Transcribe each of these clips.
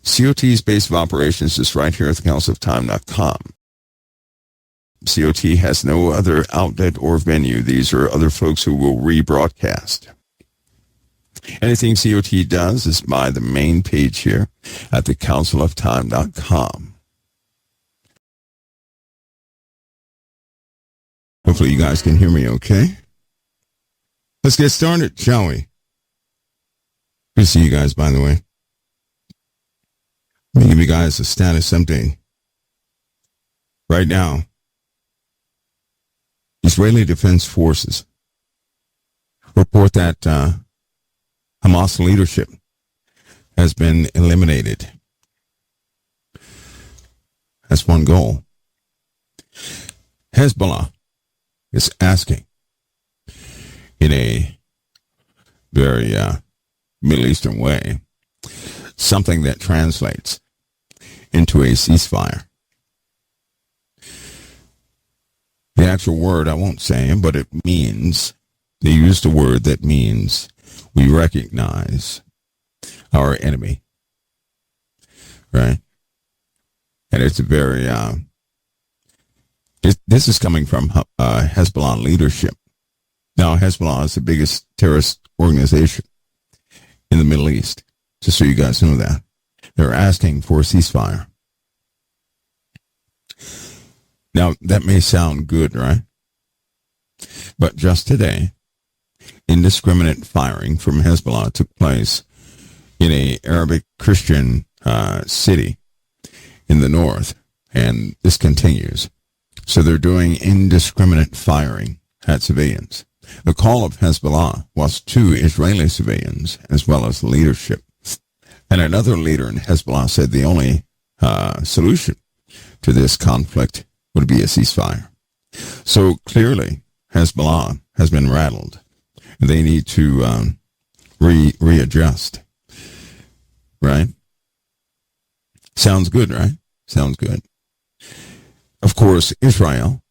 CoT's base of operations is right here at thecounciloftime.com. CoT has no other outlet or venue. These are other folks who will rebroadcast. Anything CoT does is by the main page here at thecounciloftime.com. Hopefully you guys can hear me okay. Let's get started, shall we? Good to see you guys, by the way. Let me give you guys a status update. Right now, Israeli Defense Forces report that Hamas leadership has been eliminated. That's one goal. Hezbollah is asking in a very Middle Eastern way something that translates into a ceasefire. The actual word I won't say, but it means, they used a word that means we recognize our enemy, right? And it's a very, this is coming from Hezbollah leadership. Now, Hezbollah is the biggest terrorist organization in the Middle East, just so you guys know that. They're asking for a ceasefire. Now, that may sound good, right? But just today, indiscriminate firing from Hezbollah took place in an Arabic Christian city in the north, and this continues. So they're doing indiscriminate firing at civilians. The call of Hezbollah was to Israeli civilians as well as leadership. And another leader in Hezbollah said the only solution to this conflict would be a ceasefire. So clearly, Hezbollah has been rattled. They need to readjust. Right? Sounds good, right? Sounds good. Of course, Israel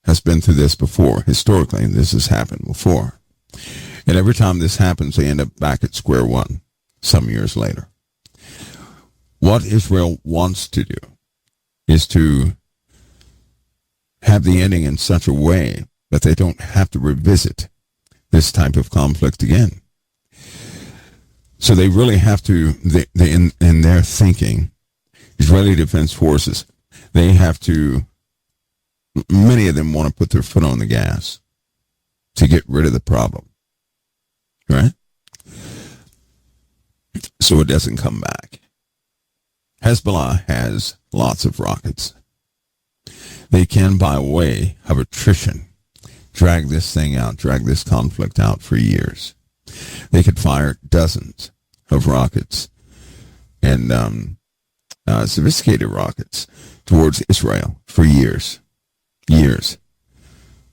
has been through this before. Historically, this has happened before. And every time this happens, they end up back at square one some years later. What Israel wants to do is to have the ending in such a way that they don't have to revisit this type of conflict again. So they really have to, in their thinking, Israeli Defense Forces, they have to, many of them want to put their foot on the gas to get rid of the problem, right? So it doesn't come back. Hezbollah has lots of rockets. They can, by way of attrition, drag this thing out, drag this conflict out for years. They could fire dozens of rockets and sophisticated rockets towards Israel for years. Years.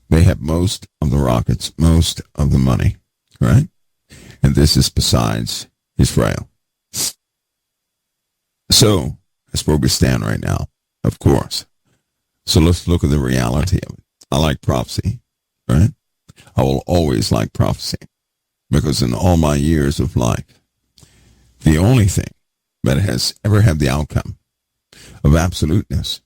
They have most of the rockets, most of the money, right? And this is besides Israel. So, that's where we stand right now, of course. So let's look at the reality of it. I like prophecy, right? I will always like prophecy because in all my years of life, the only thing that has ever had the outcome of absoluteness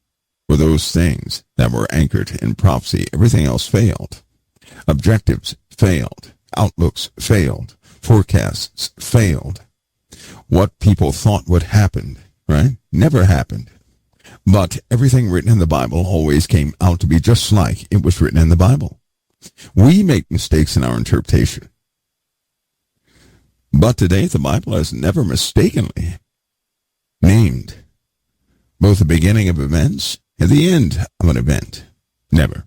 were those things that were anchored in prophecy. Everything else failed. Objectives failed. Outlooks failed. Forecasts failed. What people thought would happen, right, never happened. But everything written in the Bible always came out to be just like it was written in the Bible. We make mistakes in our interpretation. But today, the Bible has never mistakenly named both the beginning of events and the end of an event. Never.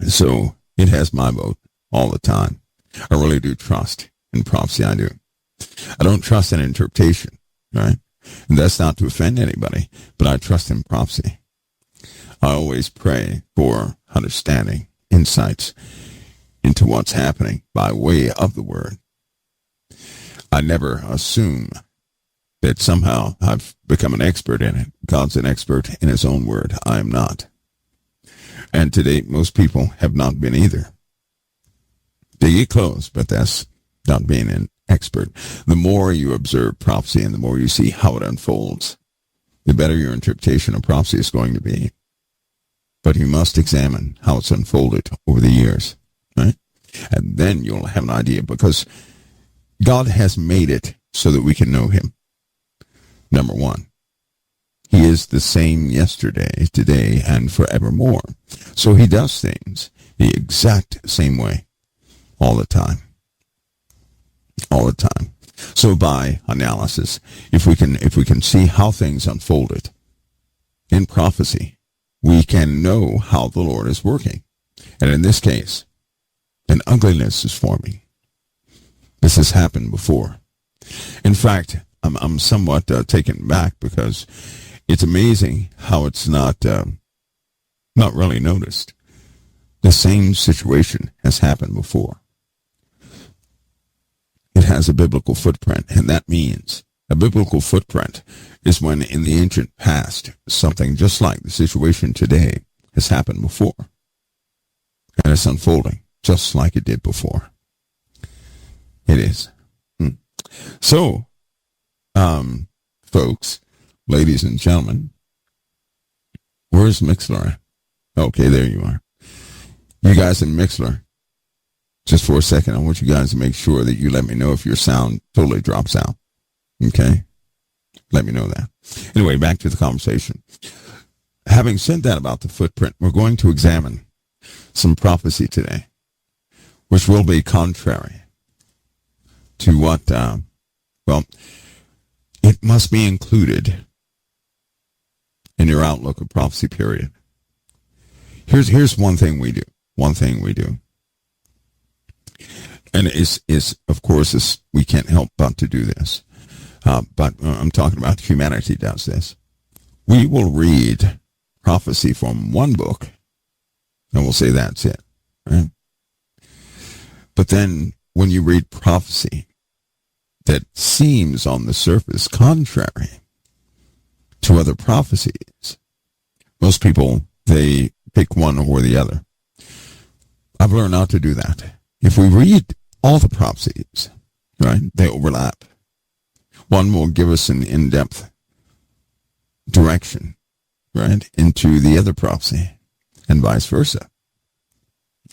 So it has my vote all the time. I really do trust in prophecy. I do. I don't trust in interpretation, right? And that's not to offend anybody, but I trust in prophecy. I always pray for understanding, insights into what's happening by way of the word. I never assume that somehow I've become an expert in it. God's an expert in his own word. I am not. And to date, most people have not been either. They get close, but that's not being expert. The more you observe prophecy and the more you see how it unfolds, the better your interpretation of prophecy is going to be. But you must examine how it's unfolded over the years, right? And then you'll have an idea, because God has made it so that we can know him. Number one, he is the same yesterday, today, and forevermore. So he does things the exact same way all the time. All the time. So by analysis, if we can see how things unfolded in prophecy, we can know how the Lord is working. And in this case, an ugliness is forming. This has happened before. In fact, I'm somewhat taken back, because it's amazing how it's not really noticed. The same situation has happened before. It has a biblical footprint, and that means a biblical footprint is when in the ancient past something just like the situation today has happened before. And it's unfolding just like it did before. It is. So, folks, ladies and gentlemen, where's Mixlr? Okay, there you are. You guys in Mixlr, just for a second, I want you guys to make sure that you let me know if your sound totally drops out. Okay? Let me know that. Anyway, back to the conversation. Having said that about the footprint, we're going to examine some prophecy today, which will be contrary to what, it must be included in your outlook of prophecy, period. Here's one thing we do. And is of course, we can't help but to do this. But I'm talking about humanity does this. We will read prophecy from one book, and we'll say that's it. Right? But then when you read prophecy that seems on the surface contrary to other prophecies, most people, they pick one or the other. I've learned not to do that. If we read all the prophecies, right, they overlap. One will give us an in-depth direction, right, into the other prophecy, and vice versa.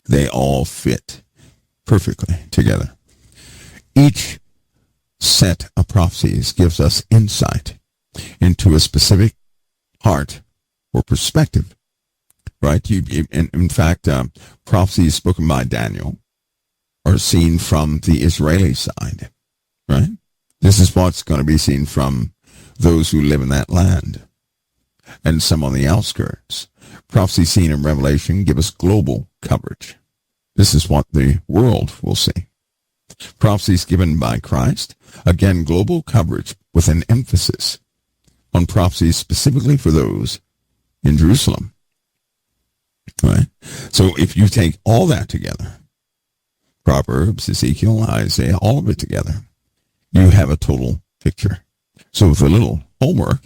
They all fit perfectly together. Each set of prophecies gives us insight into a specific part or perspective, right? In fact, prophecies spoken by Daniel are seen from the Israeli side, right? This is what's going to be seen from those who live in that land, and some on the outskirts. Prophecy seen in Revelation give us global coverage. This is what the world will see. Prophecies given by Christ, again, global coverage with an emphasis on prophecies specifically for those in Jerusalem. Right? So if you take all that together, Proverbs, Ezekiel, Isaiah, all of it together, you have a total picture. So with a little homework,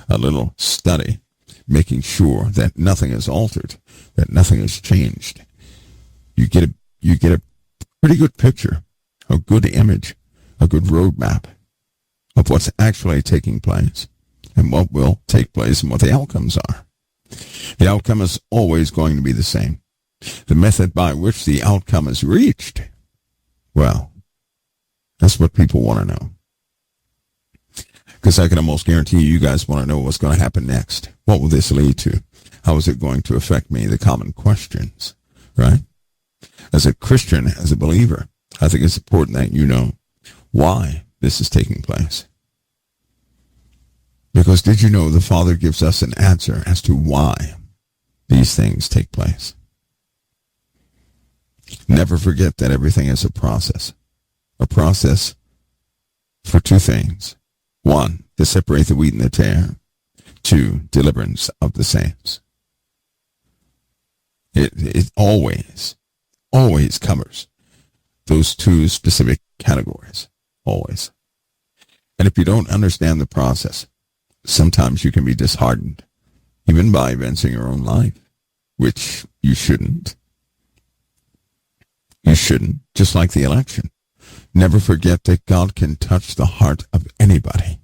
a little study, making sure that nothing is altered, that nothing has changed, you get a pretty good picture, a good image, a good roadmap of what's actually taking place and what will take place and what the outcomes are. The outcome is always going to be the same. The method by which the outcome is reached, well, that's what people want to know. Because I can almost guarantee you guys want to know what's going to happen next. What will this lead to? How is it going to affect me? The common questions, right? As a Christian, as a believer, I think it's important that you know why this is taking place. Because did you know the Father gives us an answer as to why these things take place? Never forget that everything is a process. A process for two things. One, to separate the wheat and the tare. Two, deliverance of the saints. It always covers those two specific categories. Always. And if you don't understand the process, sometimes you can be disheartened, even by events in your own life, which you shouldn't. You shouldn't, just like the election. Never forget that God can touch the heart of anybody.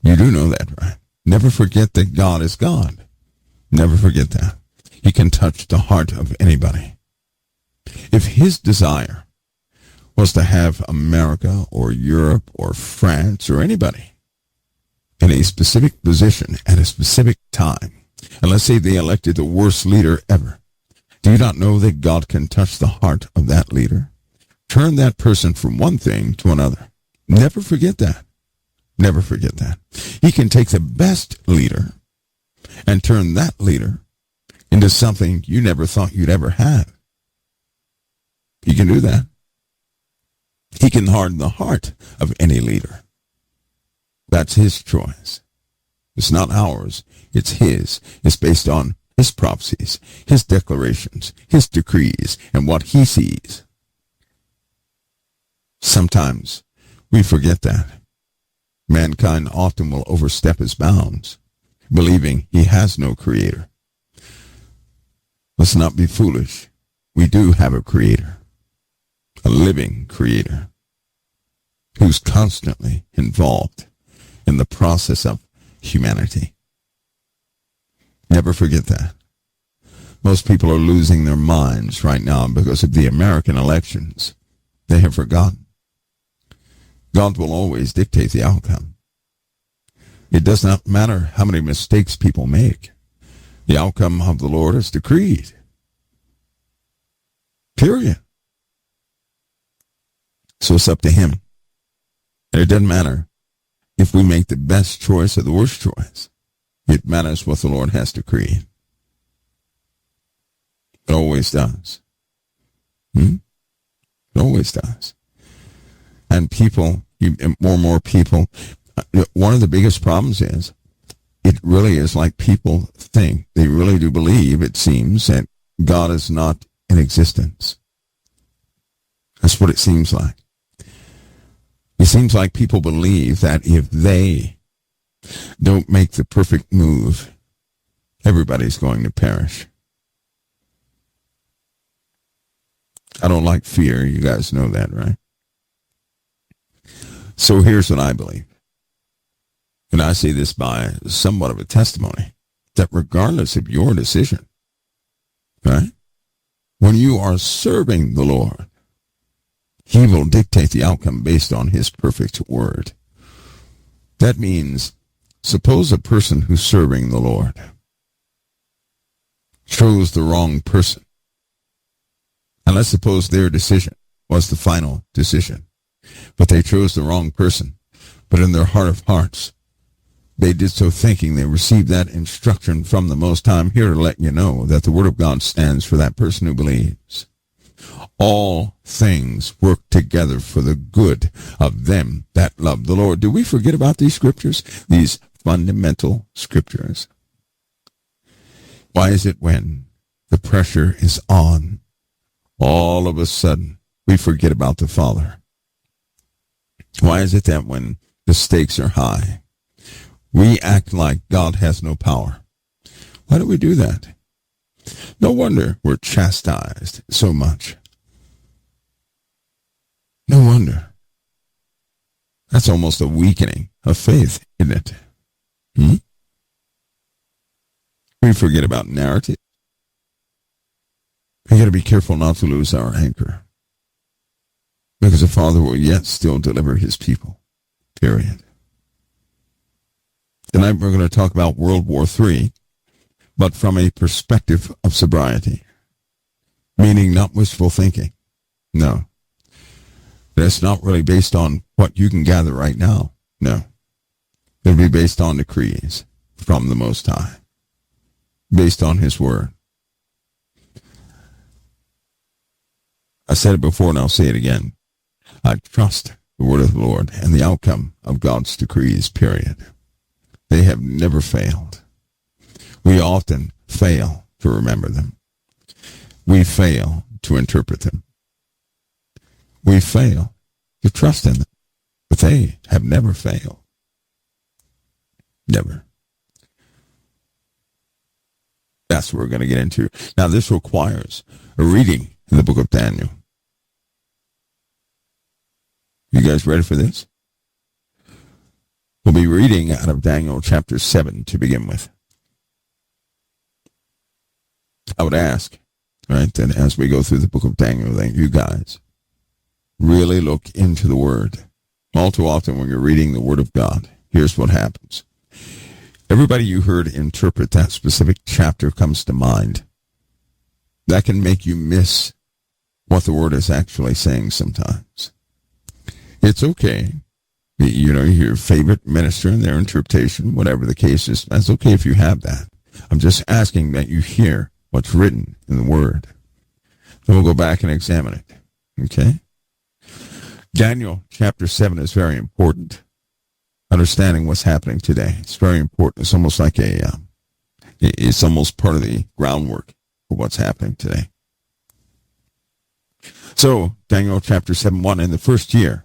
You do know that, right? Never forget that God is God. Never forget that. He can touch the heart of anybody. If his desire was to have America or Europe or France or anybody in a specific position at a specific time, and let's say they elected the worst leader ever, do you not know that God can touch the heart of that leader? Turn that person from one thing to another. Never forget that. Never forget that. He can take the best leader and turn that leader into something you never thought you'd ever have. He can do that. He can harden the heart of any leader. That's his choice. It's not ours. It's his. It's based on his prophecies, his declarations, his decrees, and what he sees. Sometimes we forget that. Mankind often will overstep his bounds, believing he has no creator. Let's not be foolish. We do have a creator, a living creator, who's constantly involved in the process of humanity. Never forget that. Most people are losing their minds right now because of the American elections. They have forgotten. God will always dictate the outcome. It does not matter how many mistakes people make. The outcome of the Lord is decreed. Period. So it's up to him. And it doesn't matter if we make the best choice or the worst choice. It matters what the Lord has decreed. It always does. It always does. And people, more and more people, one of the biggest problems is, it really is like people think, they really do believe, it seems, that God is not in existence. That's what it seems like. It seems like people believe that if they don't make the perfect move, everybody's going to perish. I don't like fear. You guys know that, right? So here's what I believe. And I say this by somewhat of a testimony, that regardless of your decision, right? When you are serving the Lord, he will dictate the outcome based on his perfect word. That means, suppose a person who's serving the Lord chose the wrong person. And let's suppose their decision was the final decision, but they chose the wrong person. But in their heart of hearts, they did so thinking they received that instruction from the Most High. I'm here to let you know that the Word of God stands for that person who believes. All things work together for the good of them that love the Lord. Do we forget about these scriptures? These fundamental scriptures. Why is it when the pressure is on, all of a sudden we forget about the Father? Why is it that when the stakes are high, we act like God has no power? Why do we do that? No wonder we're chastised so much. No wonder. That's almost a weakening of faith, isn't it? We forget about narrative. We got to be careful not to lose our anchor, because the Father will yet still deliver his people. Period. Tonight we're going to talk about World War III, but from a perspective of sobriety, meaning not wishful thinking. No. That's not really based on what you can gather right now. No. It'll be based on decrees from the Most High, based on his word. I said it before and I'll say it again. I trust the word of the Lord and the outcome of God's decrees, period. They have never failed. We often fail to remember them. We fail to interpret them. We fail to trust in them, but they have never failed. Never. That's what we're going to get into. Now, this requires a reading in the book of Daniel. You guys ready for this? We'll be reading out of Daniel chapter 7 to begin with. I would ask, right, that as we go through the book of Daniel, that you guys really look into the Word. All too often when you're reading the Word of God, here's what happens. Everybody you heard interpret that specific chapter comes to mind. That can make you miss what the Word is actually saying sometimes. It's okay. You know, your favorite minister and their interpretation, whatever the case is, that's okay if you have that. I'm just asking that you hear what's written in the Word. Then we'll go back and examine it. Okay? Daniel chapter 7 is very important. Understanding what's happening today. It's very important. It's almost like it's almost part of the groundwork for what's happening today. So, Daniel chapter 7:1, in the first year,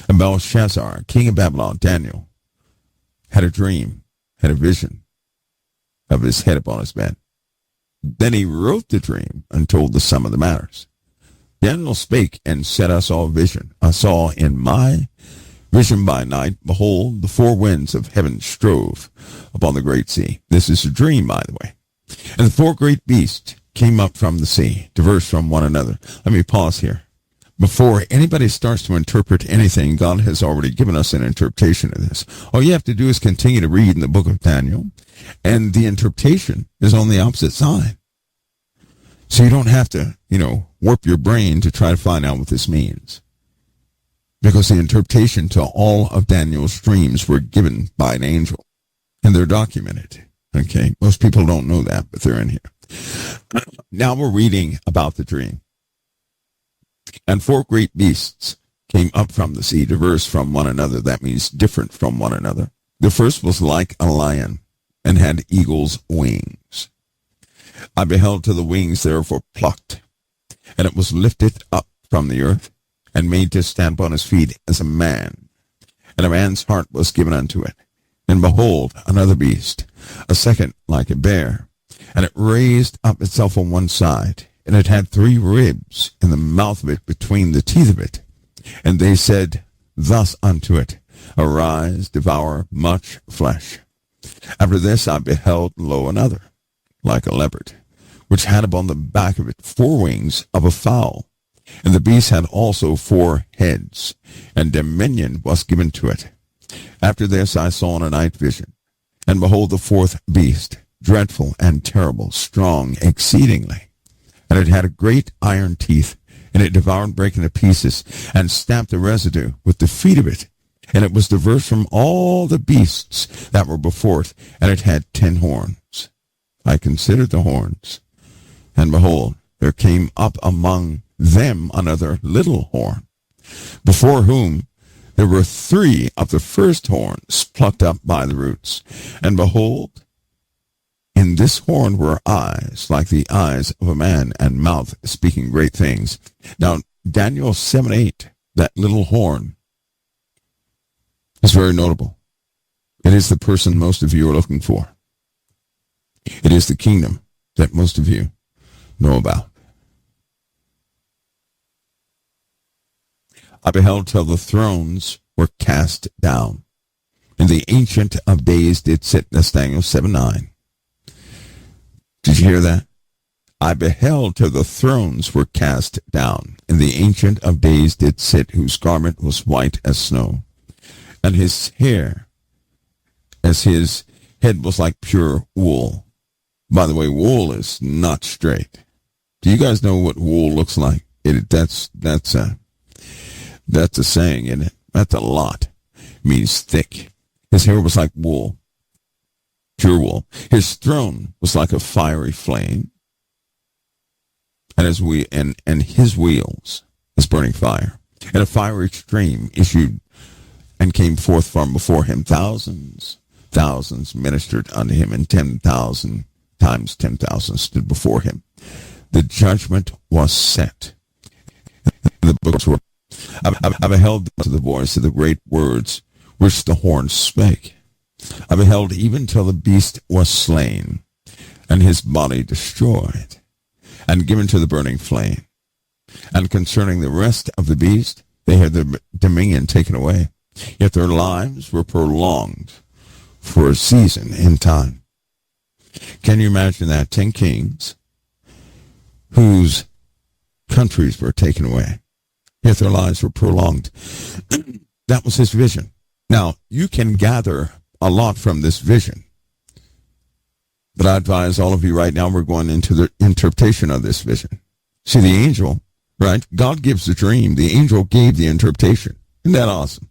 and Belshazzar, king of Babylon, Daniel, had a dream, had a vision of his head upon his bed. Then he wrote the dream and told the sum of the matters. Daniel spake and said, I saw a vision. I saw in my vision by night, behold, the four winds of heaven strove upon the great sea. This is a dream, by the way. And the four great beasts came up from the sea, diverse from one another. Let me pause here. Before anybody starts to interpret anything, God has already given us an interpretation of this. All you have to do is continue to read in the book of Daniel, and the interpretation is on the opposite side. So you don't have to, warp your brain to try to find out what this means. Because the interpretation to all of Daniel's dreams were given by an angel, and they're documented. Okay, most people don't know that, but they're in here. Now we're reading about the dream. And four great beasts came up from the sea, diverse from one another. That means different from one another. The first was like a lion, and had eagle's wings. I beheld till the wings thereof were plucked, and it was lifted up from the earth, and made to stand upon his feet as a man. And a man's heart was given unto it. And behold, another beast, a second like a bear, and it raised up itself on one side, and it had 3 ribs in the mouth of it between the teeth of it. And they said thus unto it, Arise, devour much flesh. After this I beheld, lo, another, like a leopard, which had upon the back of it 4 wings of a fowl. And the beast had also 4 heads, and dominion was given to it. After this I saw in a night vision, and behold, the 4th beast, dreadful and terrible, strong exceedingly. And it had a great iron teeth, and it devoured, breaking to pieces, and stamped the residue with the feet of it. And it was diverse from all the beasts that were before it, and it had 10 horns. I considered the horns, and behold, there came up among them another little horn, before whom there were 3 of the first horns plucked up by the roots. And behold, in this horn were eyes like the eyes of a man, and mouth speaking great things. Now, Daniel 7:8, that little horn, is very notable. It is the person most of you are looking for. It is the kingdom that most of you know about. I beheld till the thrones were cast down, and the Ancient of Days did sit. That's Daniel 7:9. Did you hear that? I beheld till the thrones were cast down, and the Ancient of Days did sit, whose garment was white as snow, and his hair as his head was like pure wool. By the way, wool is not straight. Do you guys know what wool looks like? That's a saying, isn't it? That's a lot. It means thick. His hair was like wool. Pure wool. His throne was like a fiery flame, and his wheels as burning fire. And a fiery stream issued and came forth from before him. Thousands ministered unto him, and 10,000 times 10,000 stood before him. The judgment was set. The books were. I beheld to the voice of the great words which the horn spake. I beheld even till the beast was slain, and his body destroyed, and given to the burning flame. And concerning the rest of the beast, They had their dominion taken away. Yet their lives were prolonged for a season in time. Can you imagine that? 10 kings whose countries were taken away, yet their lives were prolonged. That was his vision. Now, you can gather a lot from this vision, but I advise all of you right now, we're going into the interpretation of this vision. See, the angel, right? God gives the dream. The angel gave the interpretation. Isn't that awesome?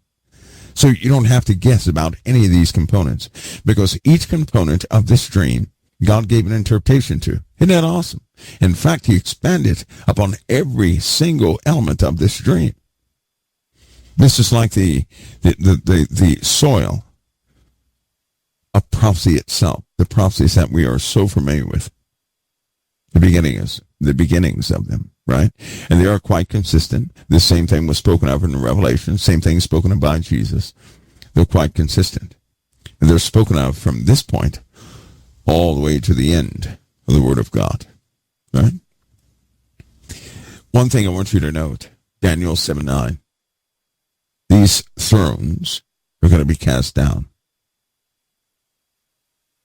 So you don't have to guess about any of these components, because each component of this dream, God gave an interpretation to. Isn't that awesome? In fact, he expanded upon every single element of this dream. This is like the soil of prophecy itself, the prophecies that we are so familiar with. The beginnings of them, right? And they are quite consistent. The same thing was spoken of in Revelation, same thing spoken of by Jesus. They're quite consistent. And they're spoken of from this point all the way to the end of the Word of God, right? One thing I want you to note, Daniel 7:9. These thrones are going to be cast down.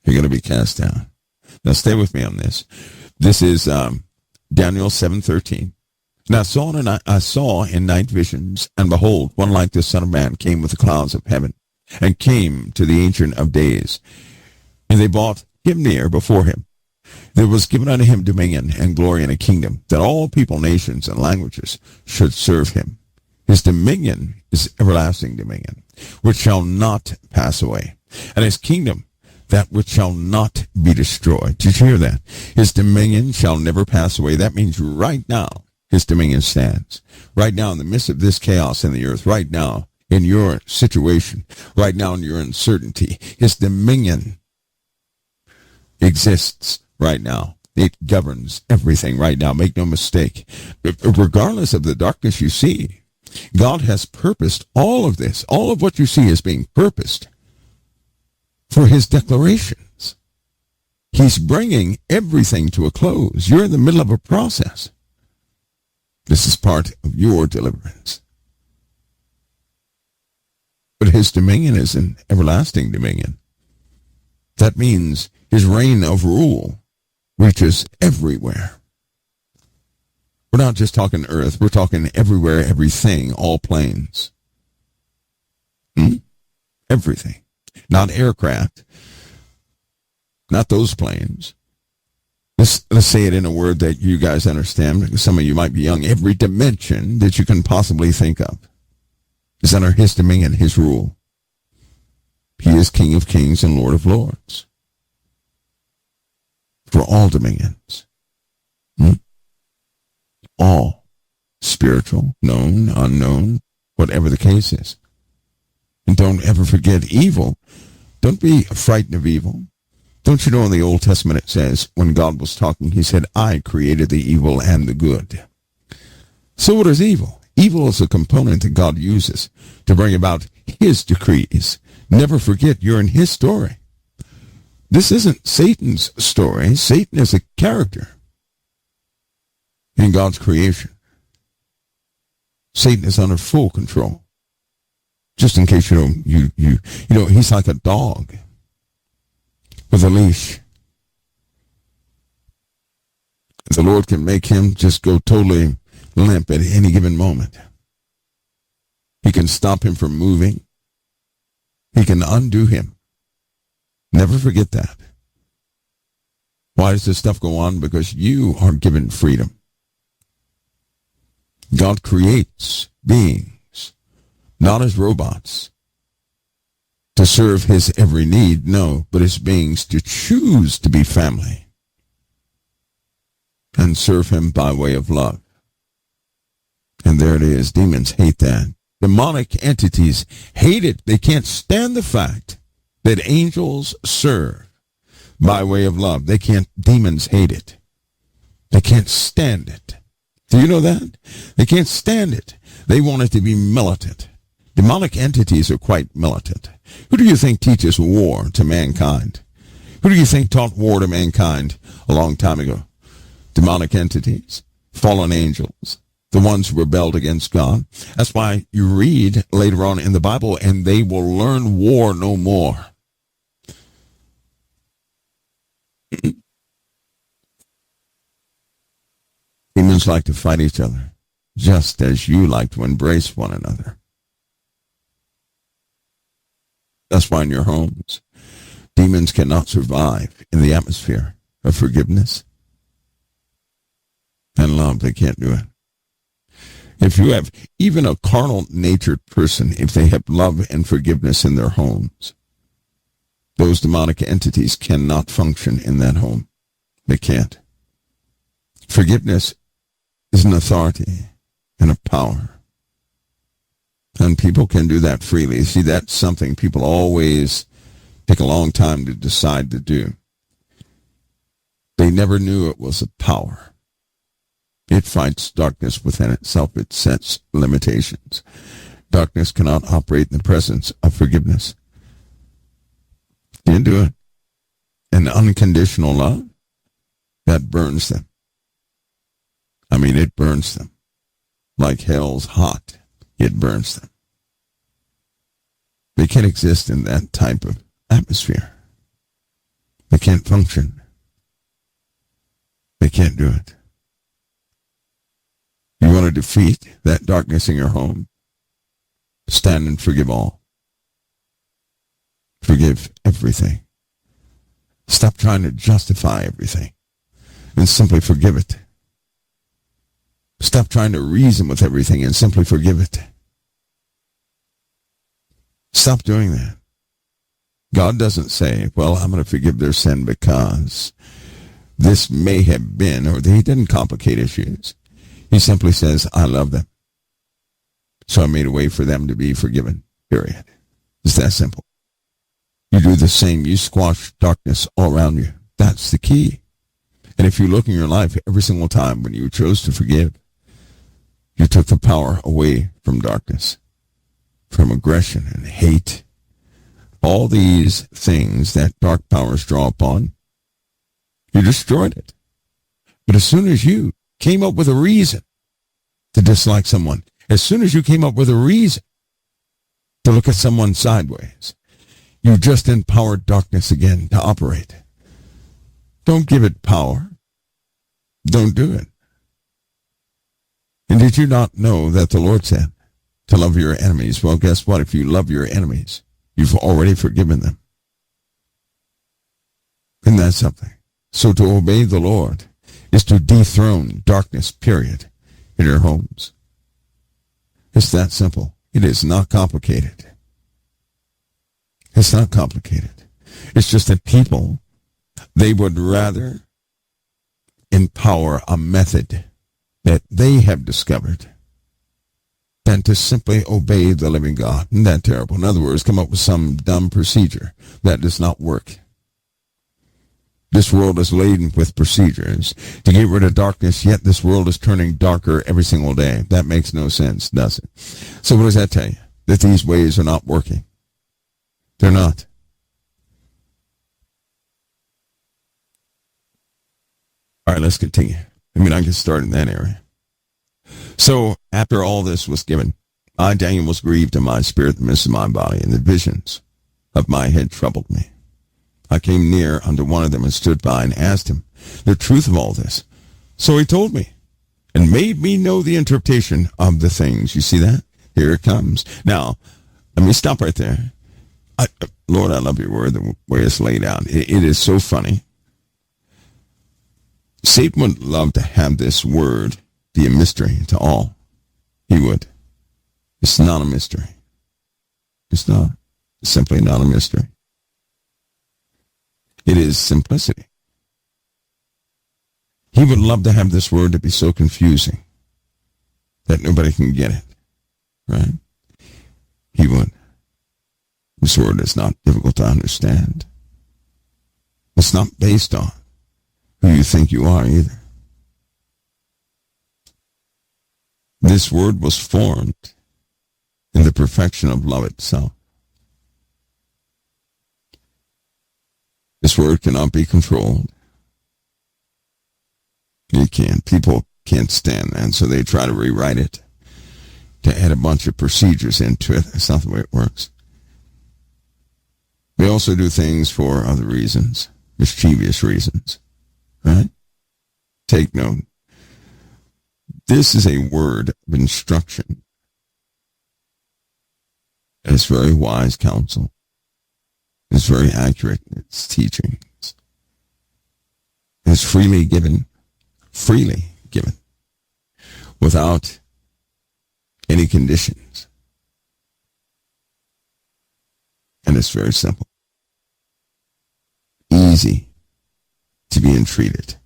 They're going to be cast down. Now stay with me on this. This is Daniel 7:13. And I saw in night visions, and behold, one like the Son of Man came with the clouds of heaven, and came to the Ancient of Days. And they brought him near before him. There was given unto him dominion and glory and a kingdom, that all people, nations, and languages should serve him. His dominion is everlasting dominion, which shall not pass away, and his kingdom that which shall not be destroyed. Did you hear that? His dominion shall never pass away. That means right now, his dominion stands. Right now, in the midst of this chaos in the earth, right now, in your situation, right now in your uncertainty, his dominion exists right now. It governs everything right now. Make no mistake. Regardless of the darkness you see, God has purposed all of this. All of what you see is being purposed for his declarations. He's bringing everything to a close. You're in the middle of a process. This is part of your deliverance. But his dominion is an everlasting dominion. That means his reign of rule reaches everywhere. We're not just talking earth. We're talking everywhere, everything, all planes. Everything. Not aircraft. Not those planes. Let's say it in a word that you guys understand, because some of you might be young. Every dimension that you can possibly think of is under his dominion, his rule. He is King of Kings and Lord of Lords. For all dominions. All. Spiritual, known, unknown, whatever the case is. And don't ever forget evil. Don't be frightened of evil. Don't you know in the Old Testament it says, when God was talking, he said, I created the evil and the good. So what is evil? Evil is a component that God uses to bring about his decrees. Never forget, you're in his story. This isn't Satan's story. Satan is a character in God's creation. Satan is under full control. Just in case you know, he's like a dog with a leash. The Lord can make him just go totally limp at any given moment. He can stop him from moving. He can undo him. Never forget that. Why does this stuff go on? Because you are given freedom. God creates beings, not as robots, to serve his every need, no, but as beings to choose to be family and serve him by way of love. And there it is. Demons hate that. Demonic entities hate it. They can't stand the fact that angels serve by way of love. Demons hate it. They can't stand it. Do you know that? They can't stand it. They want it to be militant. Demonic entities are quite militant. Who do you think teaches war to mankind? Who do you think taught war to mankind a long time ago? Demonic entities, fallen angels. the ones who rebelled against God. That's why you read later on in the Bible, and they will learn war no more. Demons like to fight each other, just as you like to embrace one another. That's why in your homes, demons cannot survive in the atmosphere of forgiveness and love. They can't do it. If you have even a carnal-natured person, if they have love and forgiveness in their homes, those demonic entities cannot function in that home. They can't. Forgiveness is an authority and a power. And people can do that freely. See, that's something people always take a long time to decide to do. They never knew it was a power. It fights darkness within itself. It sets limitations. Darkness cannot operate in the presence of forgiveness. Can't do it. And unconditional love, that burns them. I mean, it burns them. Like hell's hot, it burns them. They can't exist in that type of atmosphere. They can't function. They can't do it. You want to defeat that darkness in your home? Stand and forgive all. Forgive everything. Stop trying to justify everything and simply forgive it. Stop trying to reason with everything and simply forgive it. Stop doing that. God doesn't say, well, I'm going to forgive their sin because this may have been, or he didn't complicate issues. He simply says, I love them. So I made a way for them to be forgiven, period. It's that simple. You do the same. You squash darkness all around you. That's the key. And if you look in your life, every single time when you chose to forgive, you took the power away from darkness, from aggression and hate. All these things that dark powers draw upon, you destroyed it. But as soon as you came up with a reason to dislike someone, as soon as you came up with a reason to look at someone sideways, you just empowered darkness again to operate. Don't give it power. Don't do it. And did you not know that the Lord said to love your enemies? Well, guess what? If you love your enemies, you've already forgiven them. Isn't that something? So to obey the Lord is to dethrone darkness, period, in your homes. It's that simple. It is not complicated. It's not complicated. It's just that people, they would rather empower a method that they have discovered than to simply obey the living God. Isn't that terrible? In other words, come up with some dumb procedure that does not work. This world is laden with procedures to get rid of darkness, yet this world is turning darker every single day. That makes no sense, does it? So what does that tell you? That these ways are not working. They're not. All right, let's continue. I mean, I can start in that area. So after all this was given, I, Daniel, was grieved in my spirit, the midst of my body, and the visions of my head troubled me. I came near unto one of them and stood by and asked him the truth of all this. So he told me and made me know the interpretation of the things. You see that? Here it comes. Now, let me stop right there. Lord, I love your word, the way it's laid out. It is so funny. Satan would love to have this word be a mystery to all. He would. It's not a mystery. It's not. It's simply not a mystery. It is simplicity. He would love to have this word to be so confusing that nobody can get it. Right? He would. This word is not difficult to understand. It's not based on who you think you are either. This word was formed in the perfection of love itself. This word cannot be controlled. You can't. People can't stand that, so they try to rewrite it to add a bunch of procedures into it. That's not the way it works. They also do things for other reasons, mischievous reasons, right? Take note. This is a word of instruction. It's very wise counsel. It's very accurate in its teachings. It's freely given, without any conditions. And it's very simple. Easy to be entreated.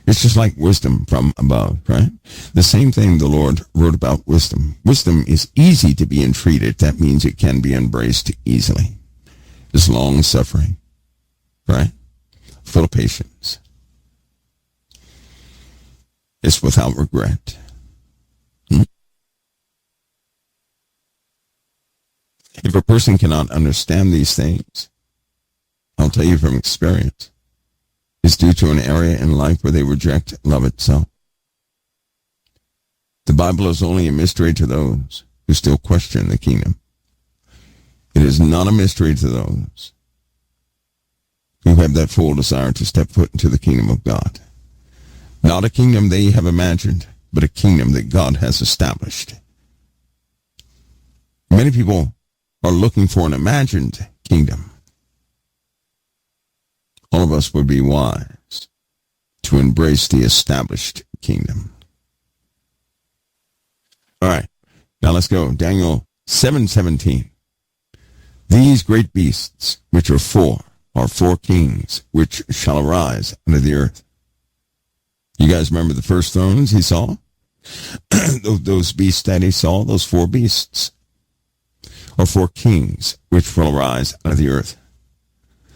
It's just like wisdom from above, right? The same thing the Lord wrote about wisdom. Wisdom is easy to be entreated. That means it can be embraced easily. It's long-suffering, right? Full of patience. It's without regret. If a person cannot understand these things, I'll tell you from experience, it's due to an area in life where they reject love itself. The Bible is only a mystery to those who still question the kingdom. It is not a mystery to those who have that full desire to step foot into the kingdom of God. Not a kingdom they have imagined, but a kingdom that God has established. Many people are looking for an imagined kingdom. All of us would be wise to embrace the established kingdom. All right, now let's go. Daniel 7:17. These great beasts, which are four kings, which shall arise out of the earth. You guys remember the first thrones he saw? Those beasts that he saw, those four beasts, are four kings, which will arise out of the earth.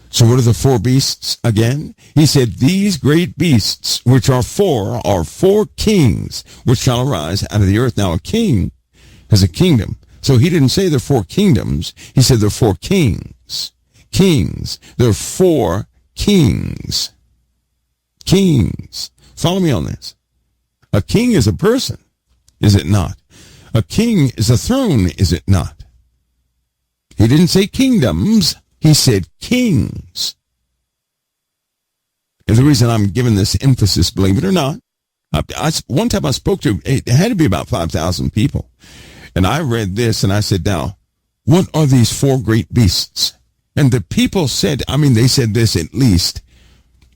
So what are the four beasts again? He said, these great beasts, which are four kings, which shall arise out of the earth. Now, a king has a kingdom. So he didn't say they're four kingdoms. He said they're four kings. Kings. They're four kings. Kings. Follow me on this. A king is a person, is it not? A king is a throne, is it not? He didn't say kingdoms. He said kings. And the reason I'm giving this emphasis, believe it or not, one time I spoke to, it had to be about 5,000 people. And I read this and I said, now, what are these four great beasts? And the people said, they said this at least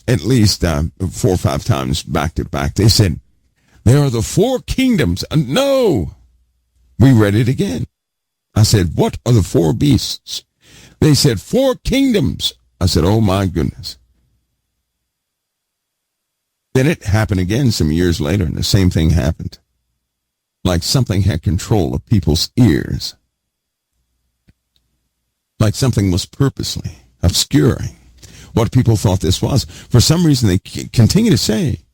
4 or 5 times back to back. They said, they are the four kingdoms. No, we read it again. I said, what are the four beasts? They said, four kingdoms. I said, oh my goodness. Then it happened again some years later, and the same thing happened. Like something had control of people's ears. Like something was purposely obscuring what people thought this was. For some reason, they continue to say,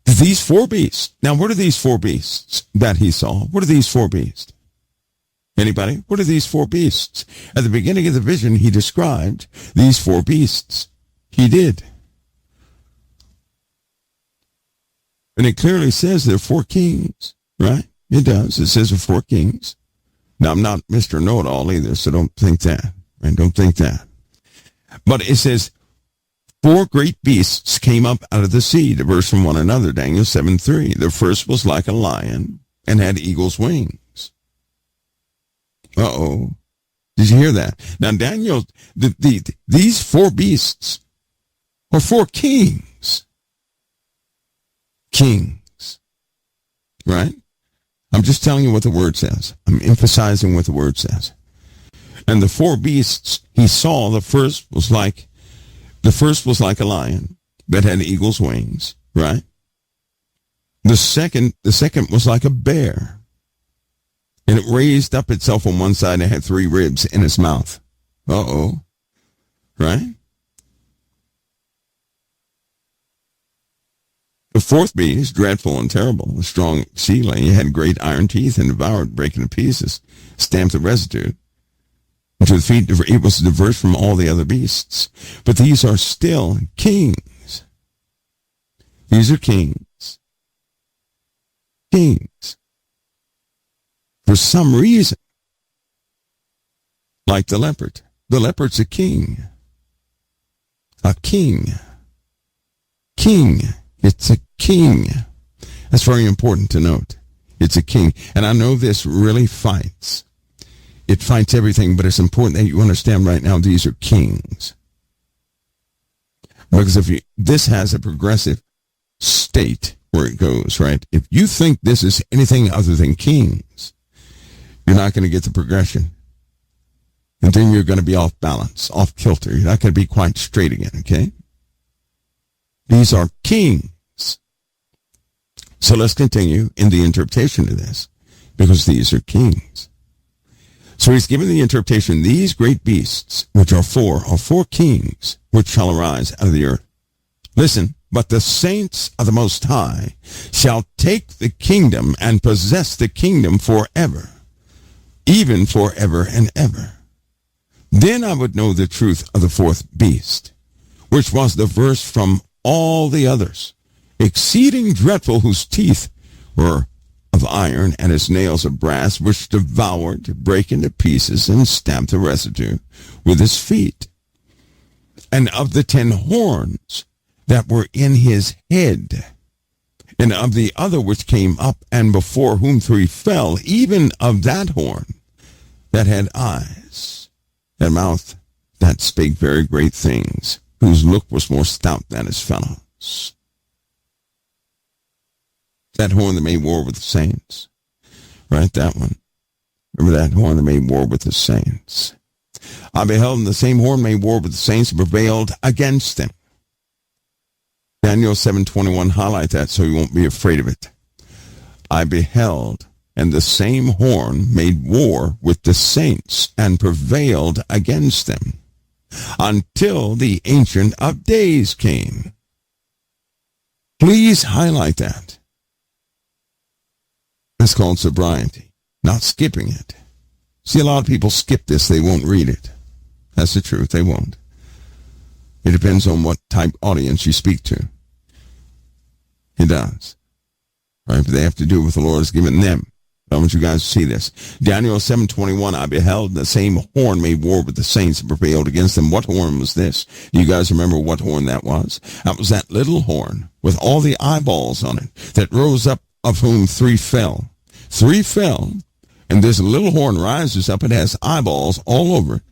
these four beasts. Now, what are these four beasts that he saw? What are these four beasts? Anybody? What are these four beasts? At the beginning of the vision, he described these four beasts. He did. And it clearly says there are four kings, right? It does. It says there are four kings. Now, I'm not Mr. Know-it-all either, so don't think that. Right? Don't think that. But it says, four great beasts came up out of the sea, diverse from one another, Daniel 7:3. The first was like a lion and had eagle's wings. Uh-oh. Did you hear that? Now, Daniel, these four beasts are four kings. Kings. Right? I'm just telling you what the word says. I'm emphasizing what the word says. And the four beasts he saw, the first was like a lion that had eagle's wings, right? The second was like a bear. And it raised up itself on one side and had 3 ribs in its mouth. Uh-oh. Right? The fourth beast, dreadful and terrible, a strong exceedingly, it had great iron teeth and devoured, breaking to pieces, stamped the residue. And to the feet, it was diverse from all the other beasts. But these are still kings. These are kings. kings. For some reason, like the leopard. The leopard's a king. A king. King. It's a king. That's very important to note. It's a king. And I know this really fights. It fights everything, but it's important that you understand right now these are kings. Because this has a progressive state where it goes, right? If you think this is anything other than kings, you're not going to get the progression. And then you're going to be off balance, off kilter. You're not going to be quite straight again, okay? These are kings. So let's continue in the interpretation of this, because these are kings. So he's given the interpretation, these great beasts, which are four kings, which shall arise out of the earth. Listen, but the saints of the Most High shall take the kingdom and possess the kingdom forever, even forever and ever. Then I would know the truth of the fourth beast, which was diverse from all the others, exceeding dreadful, whose teeth were of iron and his nails of brass, which devoured, brake into pieces, and stamped the residue with his feet. And of the 10 horns that were in his head, and of the other which came up, and before whom 3 fell, even of that horn that had eyes, that mouth that spake very great things, whose look was more stout than his fellows. That horn that made war with the saints. Right, that one. Remember that horn that made war with the saints. I beheld, and the same horn made war with the saints and prevailed against them. Daniel 7:21, highlight that so you won't be afraid of it. I beheld, and the same horn made war with the saints and prevailed against them until the Ancient of Days came. Please highlight that. It's called sobriety, not skipping it. See, a lot of people skip this. They won't read it. That's the truth. They won't. It depends on what type audience you speak to. It does. Right? But they have to do what the Lord has given them. I want you guys to see this. Daniel 7:21, I beheld, the same horn made war with the saints and prevailed against them. What horn was this? Do you guys remember what horn that was? That was that little horn with all the eyeballs on it that rose up, of whom 3 fell. 3 fell, and this little horn rises up. It has eyeballs all over it.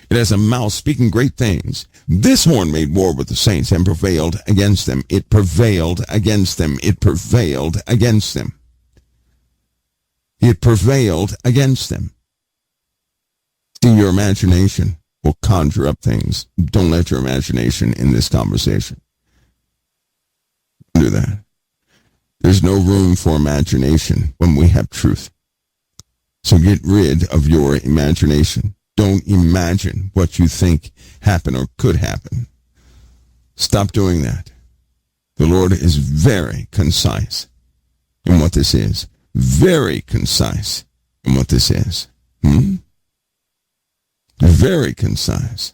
It has a mouth speaking great things. This horn made war with the saints and prevailed against them. It prevailed against them. It prevailed against them. It prevailed against them. See, your imagination will conjure up things. Don't let your imagination in this conversation. Don't do that. There's no room for imagination when we have truth. So get rid of your imagination. Don't imagine what you think happened or could happen. Stop doing that. The Lord is very concise in what this is. Very concise in what this is. Very concise.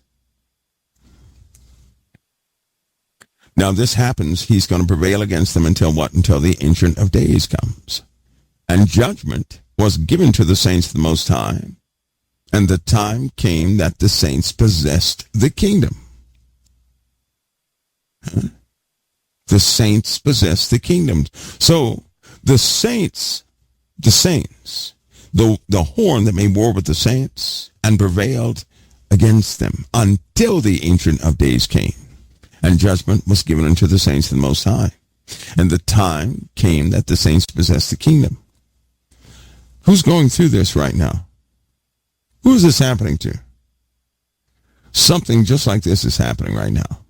Now this happens, he's going to prevail against them until what? Until the Ancient of Days comes. And judgment was given to the saints of the Most High, and the time came that the saints possessed the kingdom. The saints possessed the kingdom. So the saints, the horn that made war with the saints and prevailed against them until the Ancient of Days came. And judgment was given unto the saints of the Most High. And the time came that the saints possessed the kingdom. Who's going through this right now? Who is this happening to? Something just like this is happening right now.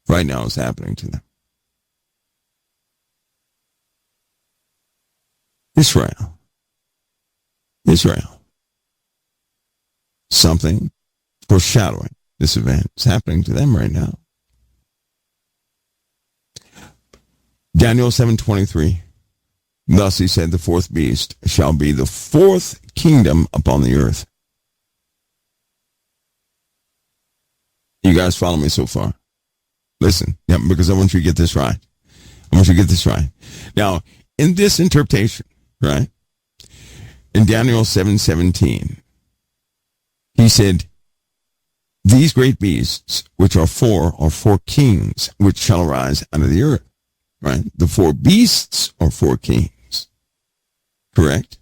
Right now it's happening to them. Israel. Something foreshadowing this event is happening to them right now. Daniel 7:23. Thus he said, the fourth beast shall be the fourth kingdom upon the earth. You guys follow me so far? Listen, because I want you to get this right. Now, in this interpretation, right, in Daniel 7:17, he said, these great beasts, which are four kings, which shall arise out of the earth, right? The four beasts are four kings, correct?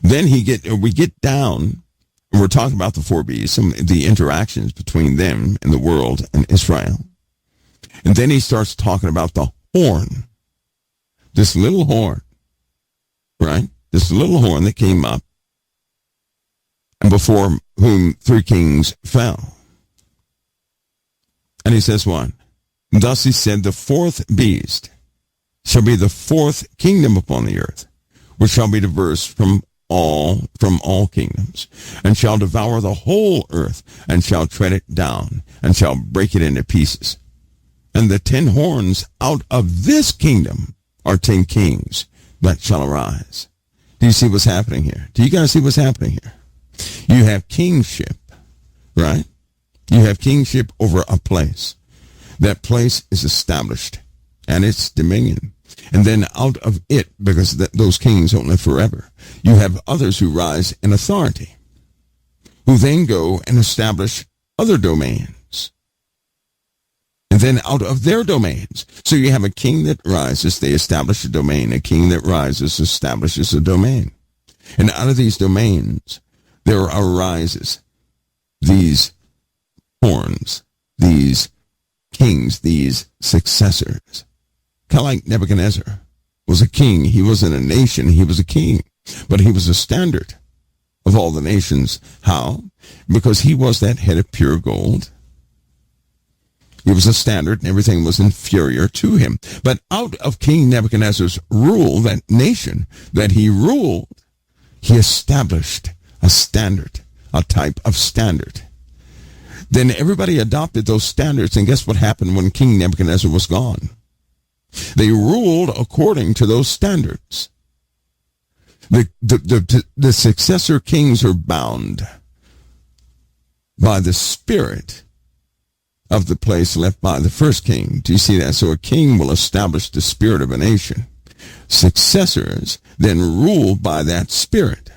Then we get down, and we're talking about the four beasts, the interactions between them and the world and Israel. And then he starts talking about the horn, this little horn, right? This little horn that came up, and before whom three kings fell. And he says what? Thus he said, the fourth beast shall be the fourth kingdom upon the earth, which shall be diverse from all kingdoms, and shall devour the whole earth, and shall tread it down, and shall break it into pieces. And the 10 horns out of this kingdom are 10 kings that shall arise. Do you see what's happening here? Do you guys see what's happening here? You have kingship, right? You have kingship over a place. That place is established, and it's dominion. And then out of it, because those kings don't live forever, you have others who rise in authority, who then go and establish other domains. And then out of their domains. So you have a king that rises, they establish a domain. A king that rises establishes a domain. And out of these domains, there arises these horns, these kings, these successors. Kind of like Nebuchadnezzar was a king. He wasn't a nation. He was a king. But he was a standard of all the nations. How? Because he was that head of pure gold. He was a standard, and everything was inferior to him. But out of King Nebuchadnezzar's rule, that nation that he ruled, he established a standard, a type of standard. Then everybody adopted those standards, and guess what happened when King Nebuchadnezzar was gone? They ruled according to those standards. The successor kings are bound by the spirit of the place left by the first king. Do you see that? So a king will establish the spirit of a nation. Successors then rule by that spirit.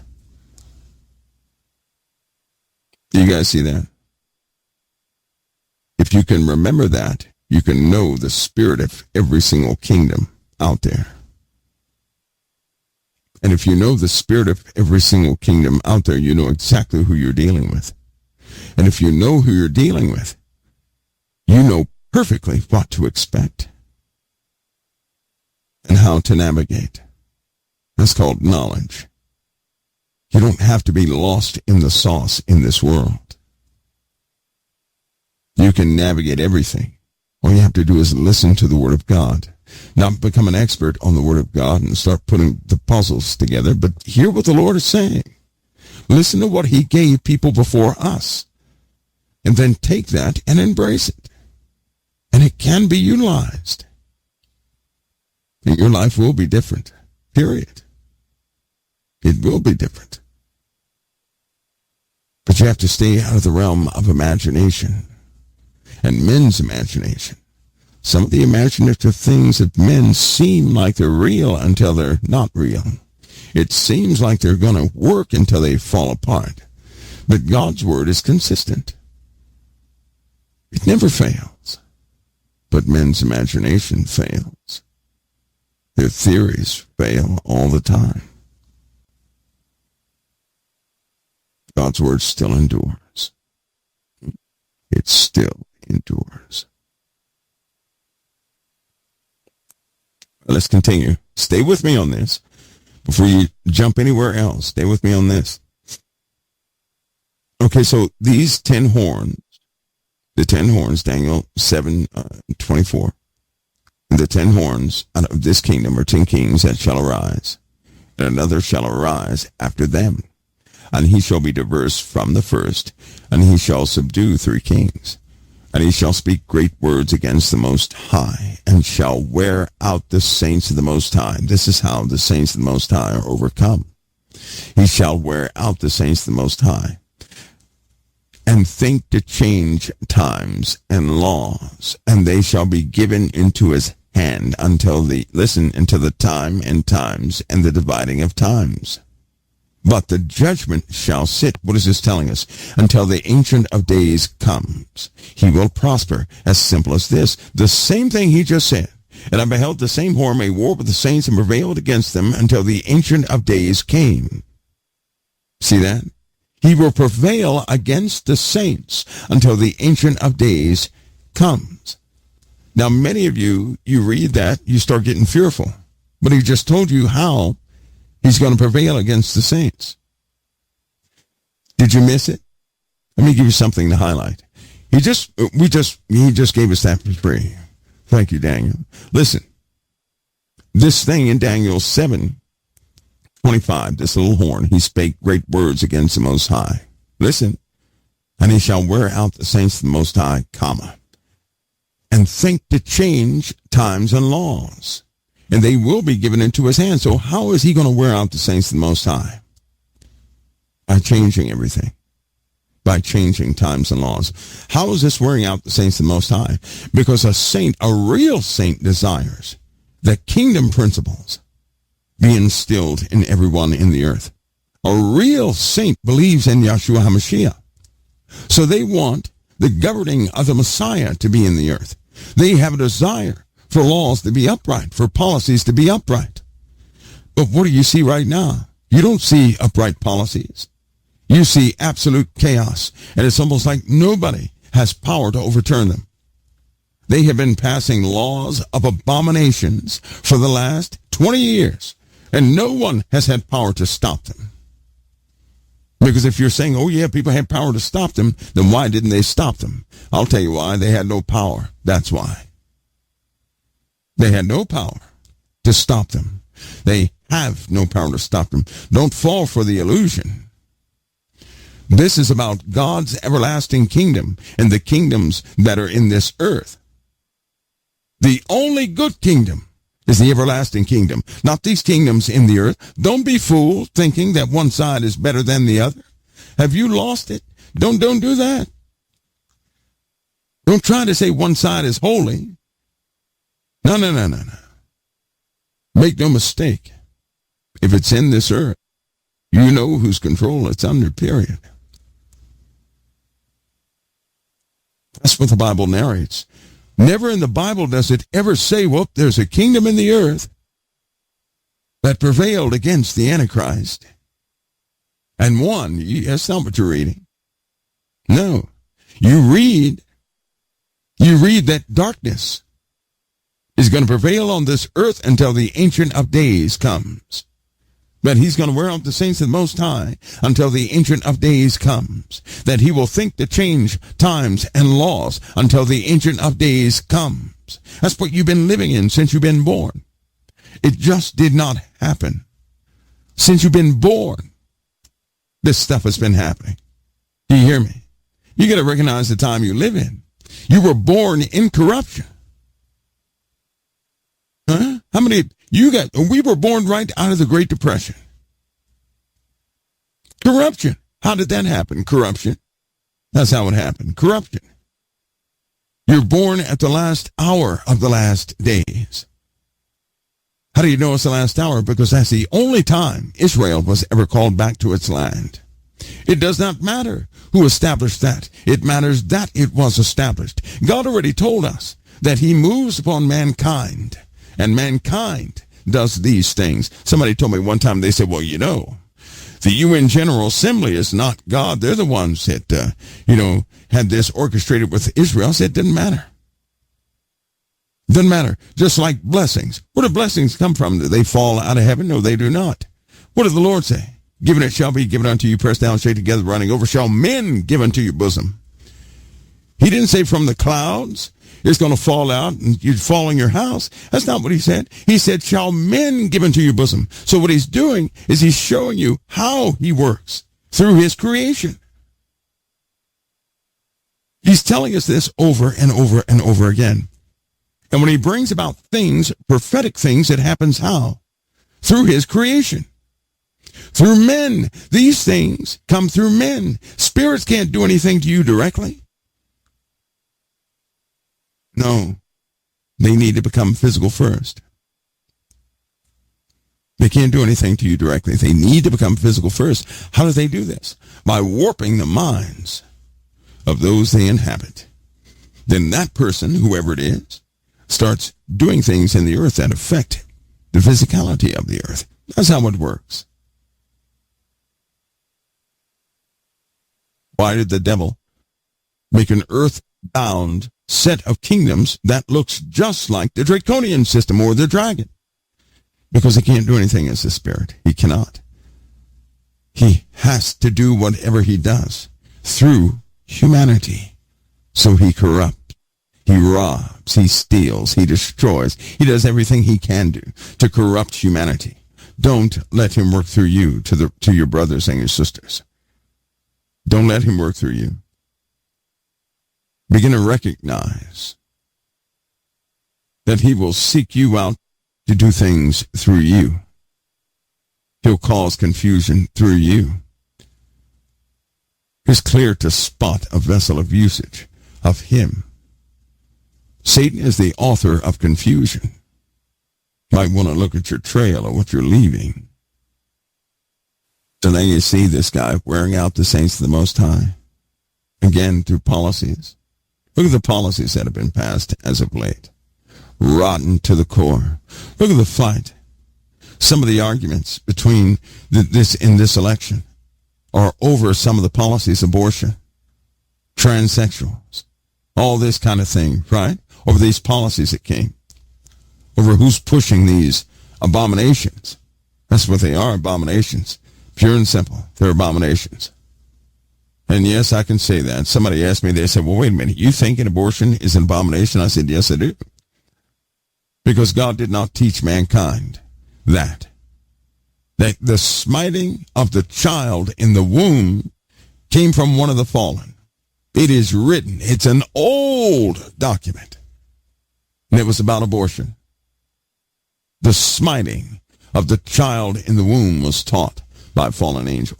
Do you guys see that? If you can remember that, you can know the spirit of every single kingdom out there. And if you know the spirit of every single kingdom out there, you know exactly who you're dealing with. And if you know who you're dealing with, you know perfectly what to expect and how to navigate. That's called knowledge. You don't have to be lost in the sauce in this world. You can navigate everything. All you have to do is listen to the Word of God. Not become an expert on the Word of God and start putting the puzzles together, but hear what the Lord is saying. Listen to what He gave people before us. And then take that and embrace it. And it can be utilized. And your life will be different. Period. It will be different. But you have to stay out of the realm of imagination and men's imagination. Some of the imaginative things of men seem like they're real until they're not real. It seems like they're going to work until they fall apart. But God's word is consistent. It never fails. But men's imagination fails. Their theories fail all the time. God's word still endures. It still endures. Let's continue. Stay with me on this before you jump anywhere else. Stay with me on this. Okay, so these 10 horns, the 10 horns, Daniel 7:24, the 10 horns out of this kingdom are 10 kings that shall arise, and another shall arise after them. And he shall be diverse from the first, and he shall subdue 3 kings. And he shall speak great words against the Most High, and shall wear out the saints of the Most High. This is how the saints of the Most High are overcome. He shall wear out the saints of the Most High, and think to change times and laws, and they shall be given into his hand until the time and times and the dividing of times. But the judgment shall sit, what is this telling us? Until the Ancient of Days comes. He will prosper. As simple as this. The same thing he just said. And I beheld the same horror made war with the saints and prevailed against them until the Ancient of Days came. See that? He will prevail against the saints until the Ancient of Days comes. Now, many of you read that, you start getting fearful. But he just told you how he's going to prevail against the saints. Did you miss it? Let me give you something to highlight. He just gave us that for free. Thank you, Daniel. Listen, this thing in Daniel 7:25, this little horn, he spake great words against the Most High. Listen, and he shall wear out the saints of the Most High, and think to change times and laws, and they will be given into his hand. So how is he going to wear out the saints of the Most High? By changing everything. By changing times and laws. How is this wearing out the saints of the Most High? Because a saint, a real saint, desires the kingdom principles be instilled in everyone in the earth. A real saint believes in Yahshua HaMashiach. So they want the governing of the Messiah to be in the earth. They have a desire for laws to be upright, for policies to be upright. But what do you see right now? You don't see upright policies. You see absolute chaos, and it's almost like nobody has power to overturn them. They have been passing laws of abominations for the last 20 years, and no one has had power to stop them. Because if you're saying, oh yeah, people had power to stop them, then why didn't they stop them? I'll tell you why. They had no power. That's why. They had no power to stop them. They have no power to stop them. Don't fall for the illusion. This is about God's everlasting kingdom and the kingdoms that are in this earth. The only good kingdom is the everlasting kingdom, not these kingdoms in the earth. Don't be fooled thinking that one side is better than the other. Have you lost it? Don't do that. Don't try to say one side is holy. No. Make no mistake. If it's in this earth, you know whose control it's under, period. That's what the Bible narrates. Never in the Bible does it ever say, well, there's a kingdom in the earth that prevailed against the Antichrist and won. That's not what you're reading. No. You read that darkness is going to prevail on this earth until the Ancient of Days comes. That he's going to wear out the saints of the Most High until the Ancient of Days comes. That he will think to change times and laws until the Ancient of Days comes. That's what you've been living in since you've been born. It just did not happen. Since you've been born, this stuff has been happening. Do you hear me? You got to recognize the time you live in. You were born in corruption. Huh? How many... we were born right out of the Great Depression. Corruption. How did that happen? Corruption. That's how it happened. Corruption. You're born at the last hour of the last days. How do you know it's the last hour? Because that's the only time Israel was ever called back to its land. It does not matter who established that. It matters that it was established. God already told us that he moves upon mankind. And mankind does these things. Somebody told me one time, they said, well, the UN General Assembly is not God. They're the ones that, had this orchestrated with Israel. I said, it didn't matter. Doesn't matter. Just like blessings. Where do blessings come from? Do they fall out of heaven? No, they do not. What did the Lord say? Given it shall be given unto you, pressed down, shaken together, running over, shall men give unto your bosom. He didn't say from the clouds. It's going to fall out and you'd fall in your house. That's not what he said. He said, shall men give into your bosom. So what he's doing is he's showing you how he works through his creation. He's telling us this over and over and over again. And when he brings about things, prophetic things, it happens how? Through his creation. Through men. These things come through men. Spirits can't do anything to you directly. No. They need to become physical first. They can't do anything to you directly. They need to become physical first. How do they do this? By warping the minds of those they inhabit. Then that person, whoever it is, starts doing things in the earth that affect the physicality of the earth. That's how it works. Why did the devil make an earth-bound set of kingdoms that looks just like the draconian system or the dragon? Because he can't do anything as a spirit. He cannot. He has to do whatever he does through humanity. So he corrupts, he robs, he steals, he destroys. He does everything he can do to corrupt humanity. Don't let him work through you to your brothers and your sisters. Don't let him work through you. Begin to recognize that he will seek you out to do things through you. He'll cause confusion through you. It's clear to spot a vessel of usage of him. Satan is the author of confusion. Might want to look at your trail or what you're leaving. So now you see this guy wearing out the saints of the Most High. Again, through policies. Look at the policies that have been passed as of late. Rotten to the core. Look at the fight. Some of the arguments between this election are over some of the policies, abortion, transsexuals, all this kind of thing, right? Over these policies that came. Over who's pushing these abominations. That's what they are, abominations. Pure and simple. They're abominations. And yes, I can say that. Somebody asked me, they said, well, wait a minute, you think an abortion is an abomination? I said, yes, I do. Because God did not teach mankind that the smiting of the child in the womb came from one of the fallen. It is written. It's an old document. And it was about abortion. The smiting of the child in the womb was taught by a fallen angel.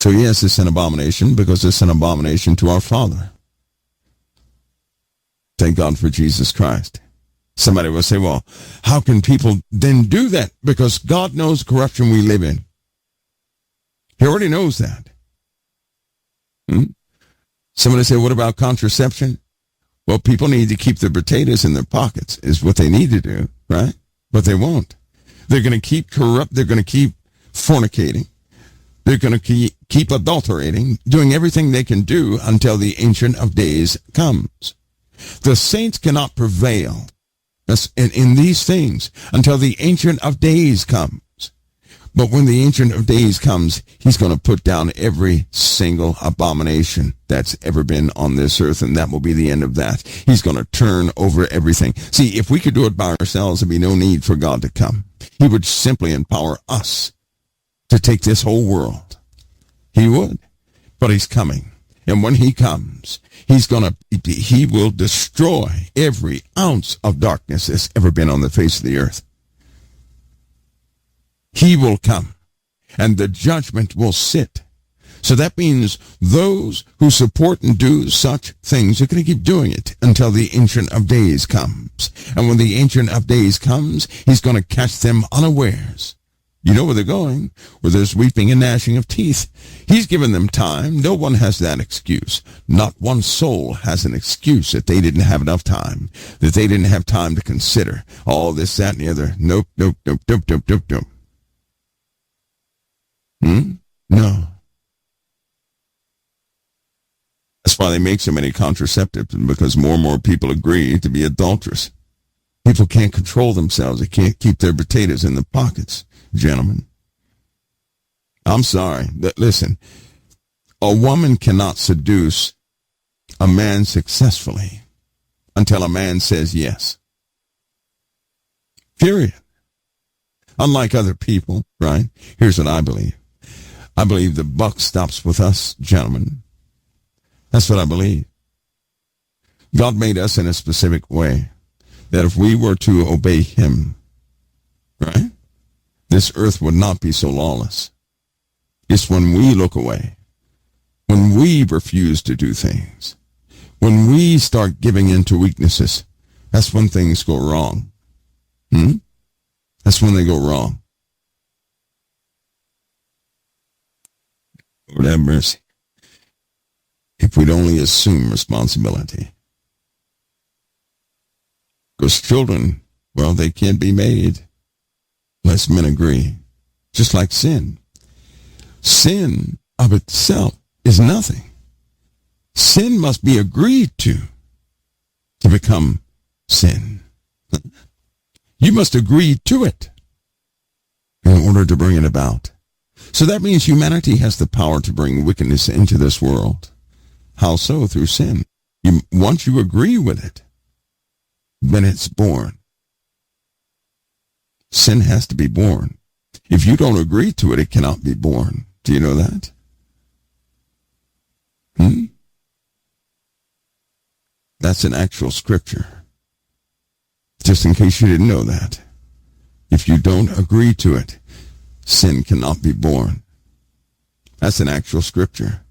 So yes, it's an abomination because it's an abomination to our Father. Thank God for Jesus Christ. Somebody will say, well, how can people then do that? Because God knows the corruption we live in. He already knows that. Somebody say, what about contraception? Well, people need to keep their potatoes in their pockets is what they need to do, right? But they won't. They're going to keep corrupt. They're going to keep fornicating. They're going to keep adulterating, doing everything they can do until the Ancient of Days comes. The saints cannot prevail in these things until the Ancient of Days comes. But when the Ancient of Days comes, he's going to put down every single abomination that's ever been on this earth, and that will be the end of that. He's going to turn over everything. See, if we could do it by ourselves, there'd be no need for God to come. He would simply empower us to take this whole world. He would. But he's coming. And when he comes, he will destroy every ounce of darkness that's ever been on the face of the earth. He will come, and the judgment will sit. So that means those who support and do such things are going to keep doing it until the Ancient of Days comes. And when the Ancient of Days comes, he's going to catch them unawares. You know where they're going, where there's weeping and gnashing of teeth. He's given them time. No one has that excuse. Not one soul has an excuse that they didn't have enough time, that they didn't have time to consider all this, that, and the other. Nope. No. That's why they make so many contraceptives, because more and more people agree to be adulterous. People can't control themselves. They can't keep their potatoes in their pockets, gentlemen. I'm sorry. Listen, a woman cannot seduce a man successfully until a man says yes. Period. Unlike other people, right? Here's what I believe. I believe the buck stops with us, gentlemen. That's what I believe. God made us in a specific way that if we were to obey him, right, this earth would not be so lawless. It's when we look away, when we refuse to do things, when we start giving in to weaknesses, That's when things go wrong. That's when they go wrong. Lord have mercy. If we'd only assume responsibility. Because children, well, they can't be made unless men agree. Just like sin. Sin of itself is nothing. Sin must be agreed to become sin. You must agree to it in order to bring it about. So that means humanity has the power to bring wickedness into this world. How so? Through sin. Once you agree with it, then it's born. Sin has to be born. If you don't agree to it, it cannot be born. Do you know that? That's an actual scripture. Just in case you didn't know that. If you don't agree to it, sin cannot be born. That's an actual scripture.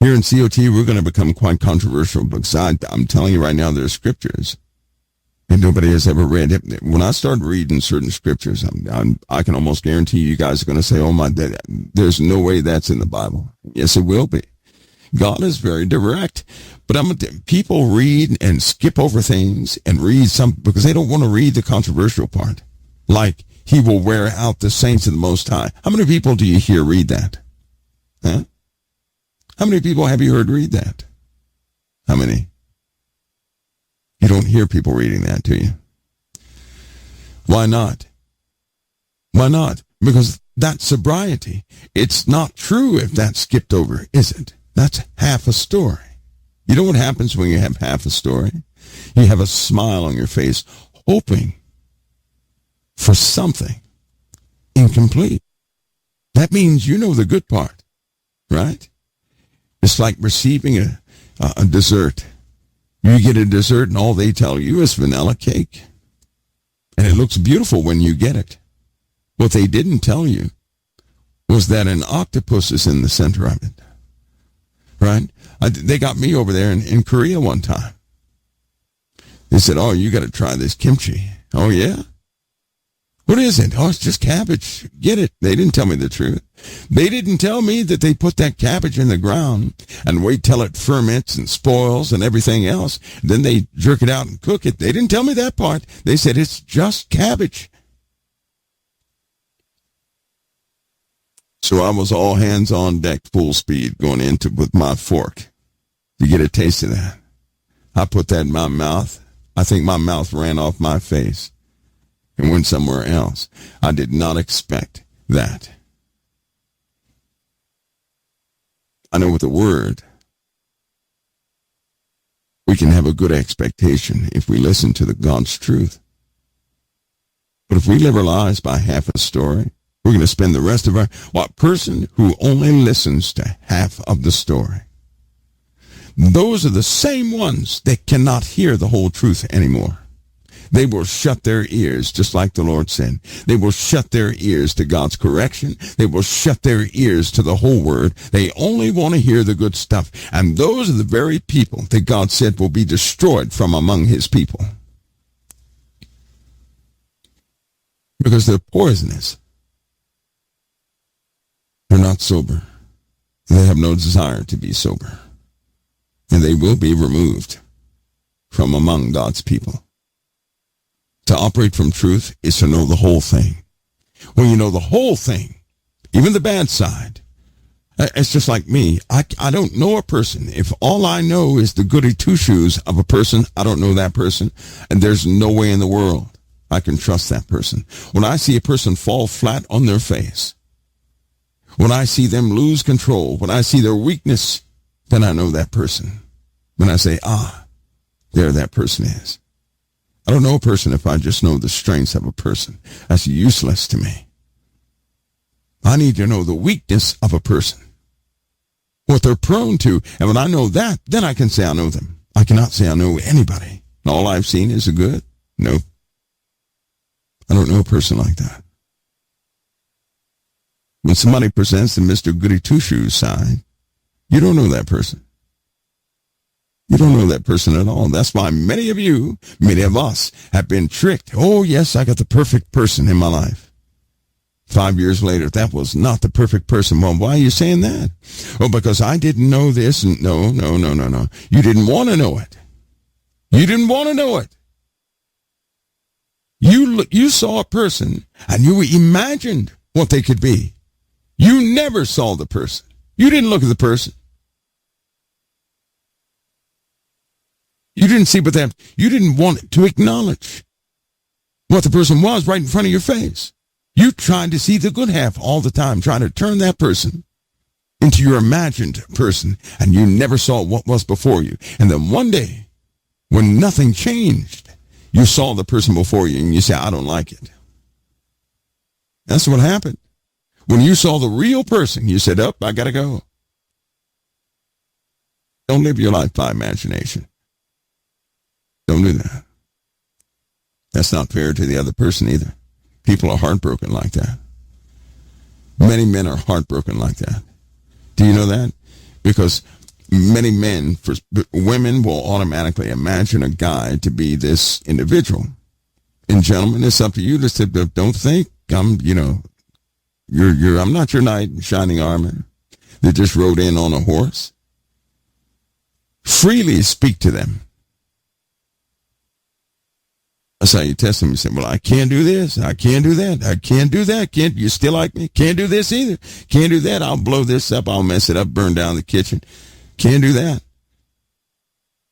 Here in CoT, we're going to become quite controversial because I'm telling you right now, there are scriptures and nobody has ever read it. When I start reading certain scriptures, I can almost guarantee you guys are going to say, oh my, there's no way that's in the Bible. Yes, it will be. God is very direct, but people read and skip over things and read some because they don't want to read the controversial part. Like, he will wear out the saints of the Most High. How many people do you hear read that? Huh? How many people have you heard read that? How many? You don't hear people reading that, do you? Why not? Why not? Because that's sobriety. It's not true if that's skipped over, is it? That's half a story. You know what happens when you have half a story? You have a smile on your face, hoping for something incomplete. That means you know the good part, right? It's like receiving a dessert. You get a dessert and all they tell you is vanilla cake. And it looks beautiful when you get it. What they didn't tell you was that an octopus is in the center of it. Right? They got me over there in Korea one time. They said, oh, you got to try this kimchi. Oh, yeah? What is it? Oh, it's just cabbage. Get it. They didn't tell me the truth. They didn't tell me that they put that cabbage in the ground and wait till it ferments and spoils and everything else. Then they jerk it out and cook it. They didn't tell me that part. They said it's just cabbage. So I was all hands on deck, full speed, going into with my fork to get a taste of that. I put that in my mouth. I think my mouth ran off my face and went somewhere else. I did not expect that. I know with the word, we can have a good expectation if we listen to the God's truth. But if we live our lives by half a story, we're going to spend the rest of a person who only listens to half of the story. Those are the same ones that cannot hear the whole truth anymore. They will shut their ears, just like the Lord said. They will shut their ears to God's correction. They will shut their ears to the whole word. They only want to hear the good stuff. And those are the very people that God said will be destroyed from among his people. Because they're poisonous. They're not sober. They have no desire to be sober. And they will be removed from among God's people. To operate from truth is to know the whole thing. When you know the whole thing, even the bad side, it's just like me. I don't know a person. If all I know is the goody two-shoes of a person, I don't know that person. And there's no way in the world I can trust that person. When I see a person fall flat on their face, when I see them lose control, when I see their weakness, then I know that person. When I say, there that person is. I don't know a person if I just know the strengths of a person. That's useless to me. I need to know the weakness of a person, what they're prone to. And when I know that, then I can say I know them. I cannot say I know anybody. And all I've seen is the good? No. I don't know a person like that. When somebody presents the Mr. Goody Two-Shoes side, you don't know that person. You don't know that person at all. That's why many of us have been tricked. Oh, yes, I got the perfect person in my life. 5 years later, that was not the perfect person. Well, why are you saying that? Oh, because I didn't know this. No. You didn't want to know it. You didn't want to know it. You saw a person and you imagined what they could be. You never saw the person. You didn't look at the person. You didn't see what that, you didn't want to acknowledge what the person was right in front of your face. You tried to see the good half all the time, trying to turn that person into your imagined person, and you never saw what was before you. And then one day, when nothing changed, you saw the person before you and you say, I don't like it. That's what happened. When you saw the real person, you said, oh, I got to go. Don't live your life by imagination. Don't do that. That's not fair to the other person either. People are heartbroken like that. Many men are heartbroken like that. Do you know that? Because many women will automatically imagine a guy to be this individual. And gentlemen, it's up to you to say, don't think I'm not your knight in shining armor that just rode in on a horse. Freely speak to them. That's how you test them. You say, well, I can't do this. I can't do that. I can't do that. Can't you still like me? Can't do this either. Can't do that. I'll blow this up. I'll mess it up, burn down the kitchen. Can't do that.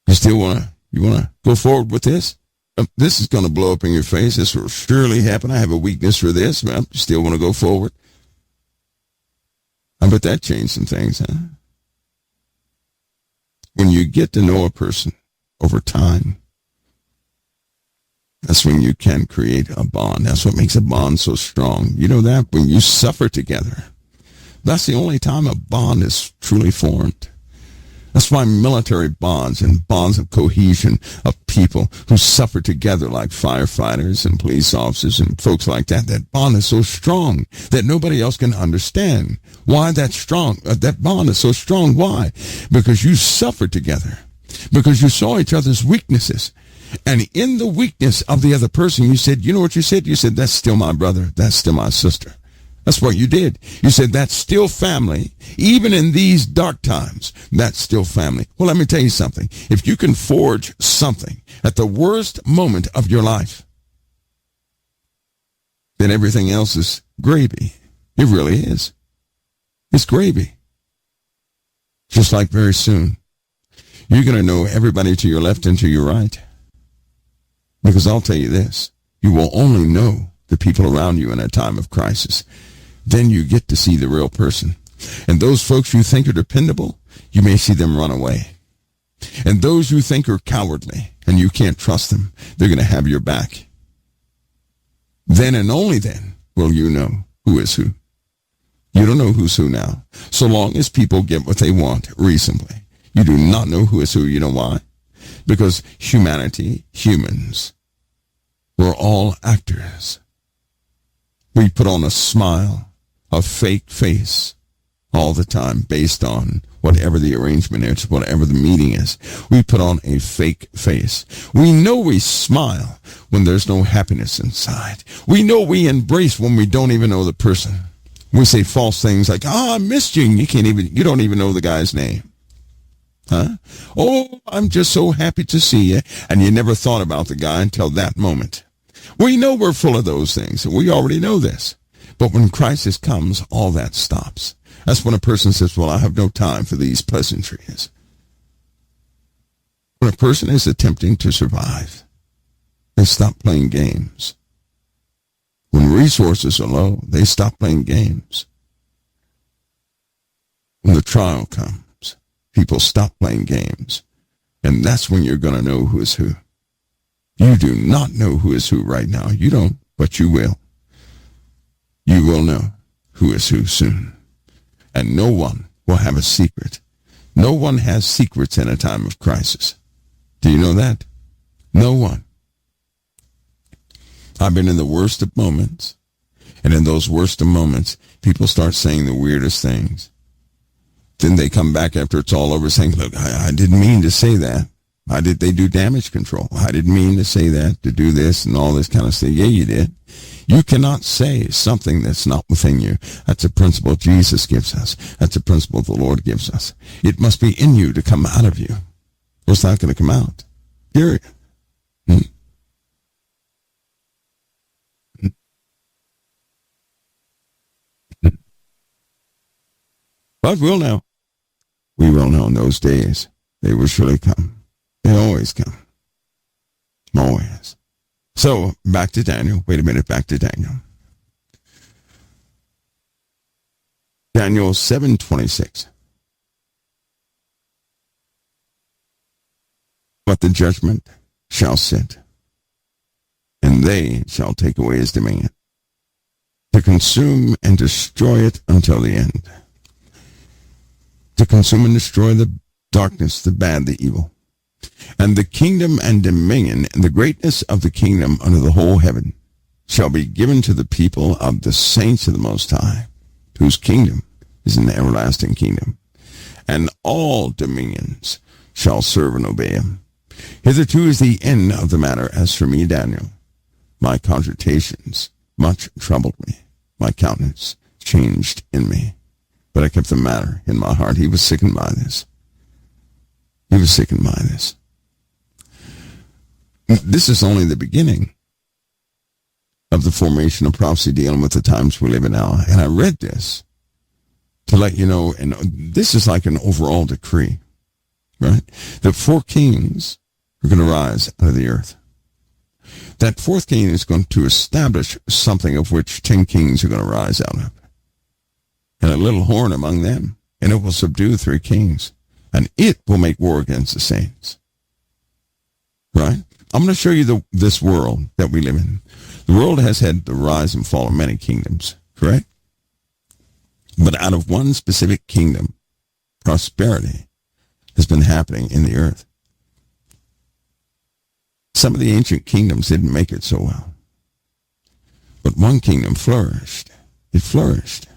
You still want to go forward with this? This is going to blow up in your face. This will surely happen. I have a weakness for this. But you still want to go forward? I bet that changed some things, huh? When you get to know a person over time, that's when you can create a bond. That's what makes a bond so strong. You know that? When you suffer together, that's the only time a bond is truly formed. That's why military bonds and bonds of cohesion of people who suffer together like firefighters and police officers and folks like that, that bond is so strong that nobody else can understand why that's strong. That bond is so strong. Why? Because you suffered together. Because you saw each other's weaknesses. And in the weakness of the other person, you said, you know what you said? You said, that's still my brother. That's still my sister. That's what you did. You said, that's still family. Even in these dark times, that's still family. Well, let me tell you something. If you can forge something at the worst moment of your life, then everything else is gravy. It really is. It's gravy. Just like very soon, you're going to know everybody to your left and to your right. Because I'll tell you this, you will only know the people around you in a time of crisis. Then you get to see the real person. And those folks you think are dependable, you may see them run away. And those you think are cowardly and you can't trust them, they're going to have your back. Then and only then will you know who is who. You don't know who's who now. So long as people get what they want reasonably. You do not know who is who. You know why? Because humans, we're all actors. We put on a smile, a fake face all the time based on whatever the arrangement is, whatever the meeting is. We put on a fake face. We know we smile when there's no happiness inside. We know we embrace when we don't even know the person. We say false things like, I missed you. You don't even know the guy's name. Huh? Oh, I'm just so happy to see you. And you never thought about the guy until that moment. We know we're full of those things. We already know this. But when crisis comes, all that stops. That's when a person says, well, I have no time for these pleasantries. When a person is attempting to survive, they stop playing games. When resources are low, they stop playing games. When the trial comes, people stop playing games. And that's when you're going to know who is who. You do not know who is who right now. You don't, but you will. You will know who is who soon. And no one will have a secret. No one has secrets in a time of crisis. Do you know that? No one. I've been in the worst of moments. And in those worst of moments, people start saying the weirdest things. Then they come back after it's all over saying, look, I didn't mean to say that. Why did they do damage control? I didn't mean to say that, to do this and all this kind of stuff. Yeah, you did. You cannot say something that's not within you. That's a principle Jesus gives us. That's a principle the Lord gives us. It must be in you to come out of you. It's not going to come out. Period. But we'll know. We will know in those days. They will surely come. They always come. Always. So, back to Daniel. Wait a minute, back to Daniel. Daniel 7:26. But the judgment shall sit, and they shall take away his dominion, to consume and destroy it until the end. To consume and destroy the darkness, the bad, the evil. And the kingdom and dominion and the greatness of the kingdom under the whole heaven shall be given to the people of the saints of the Most High, whose kingdom is an everlasting kingdom. And all dominions shall serve and obey him. Hitherto is the end of the matter. As for me, Daniel, my cogitations much troubled me. My countenance changed in me. But I kept the matter in my heart. He was sickened by this. He was sickened by this. This is only the beginning of the formation of prophecy dealing with the times we live in now. And I read this to let you know, and this is like an overall decree, right? The 4 kings are going to rise out of the earth. That 4th king is going to establish something of which 10 kings are going to rise out of. And a little horn among them, and it will subdue 3 kings. And it will make war against the saints. Right? I'm going to show you this world that we live in. The world has had the rise and fall of many kingdoms, correct? But out of one specific kingdom, prosperity has been happening in the earth. Some of the ancient kingdoms didn't make it so well. But one kingdom flourished. It flourished.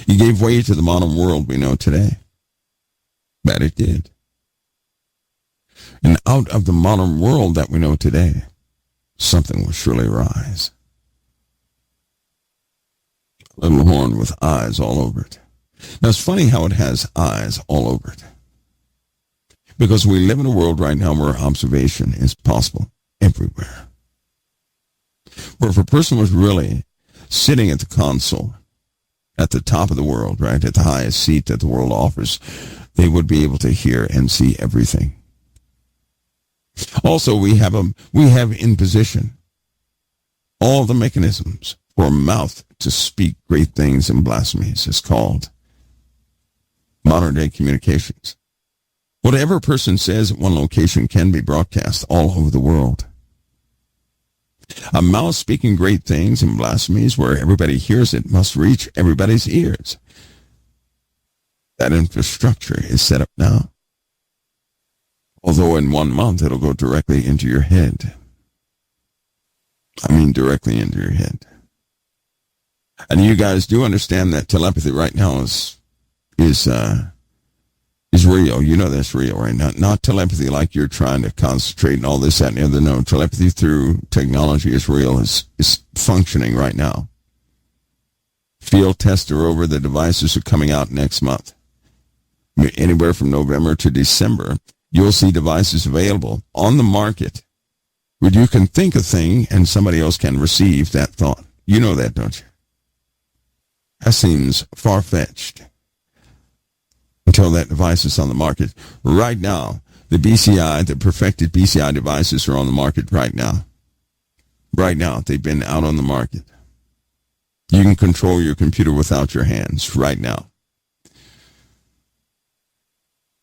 It gave way to the modern world we know today. But it did. And out of the modern world that we know today, something will surely rise. A little horn with eyes all over it. Now, it's funny how it has eyes all over it. Because we live in a world right now where observation is possible everywhere. Where if a person was really sitting at the console, at the top of the world, right, at the highest seat that the world offers, they would be able to hear and see everything. Also, we have in position all the mechanisms for a mouth to speak great things and blasphemies. It's called modern day communications. Whatever a person says at one location can be broadcast all over the world. A mouth speaking great things and blasphemies where everybody hears it must reach everybody's ears. That infrastructure is set up now. Although in 1 month it'll go directly into your head. I mean directly into your head. And you guys do understand that telepathy right now is real. You know that's real, right? Not telepathy like you're trying to concentrate and all this, that, and the other. No, telepathy through technology is real. Is functioning right now. Field tests are over. The devices are coming out next month. Anywhere from November to December, you'll see devices available on the market where you can think a thing and somebody else can receive that thought. You know that, don't you? That seems far-fetched until that device is on the market. Right now, the BCI, the perfected BCI devices are on the market right now. Right now, they've been out on the market. You can control your computer without your hands right now.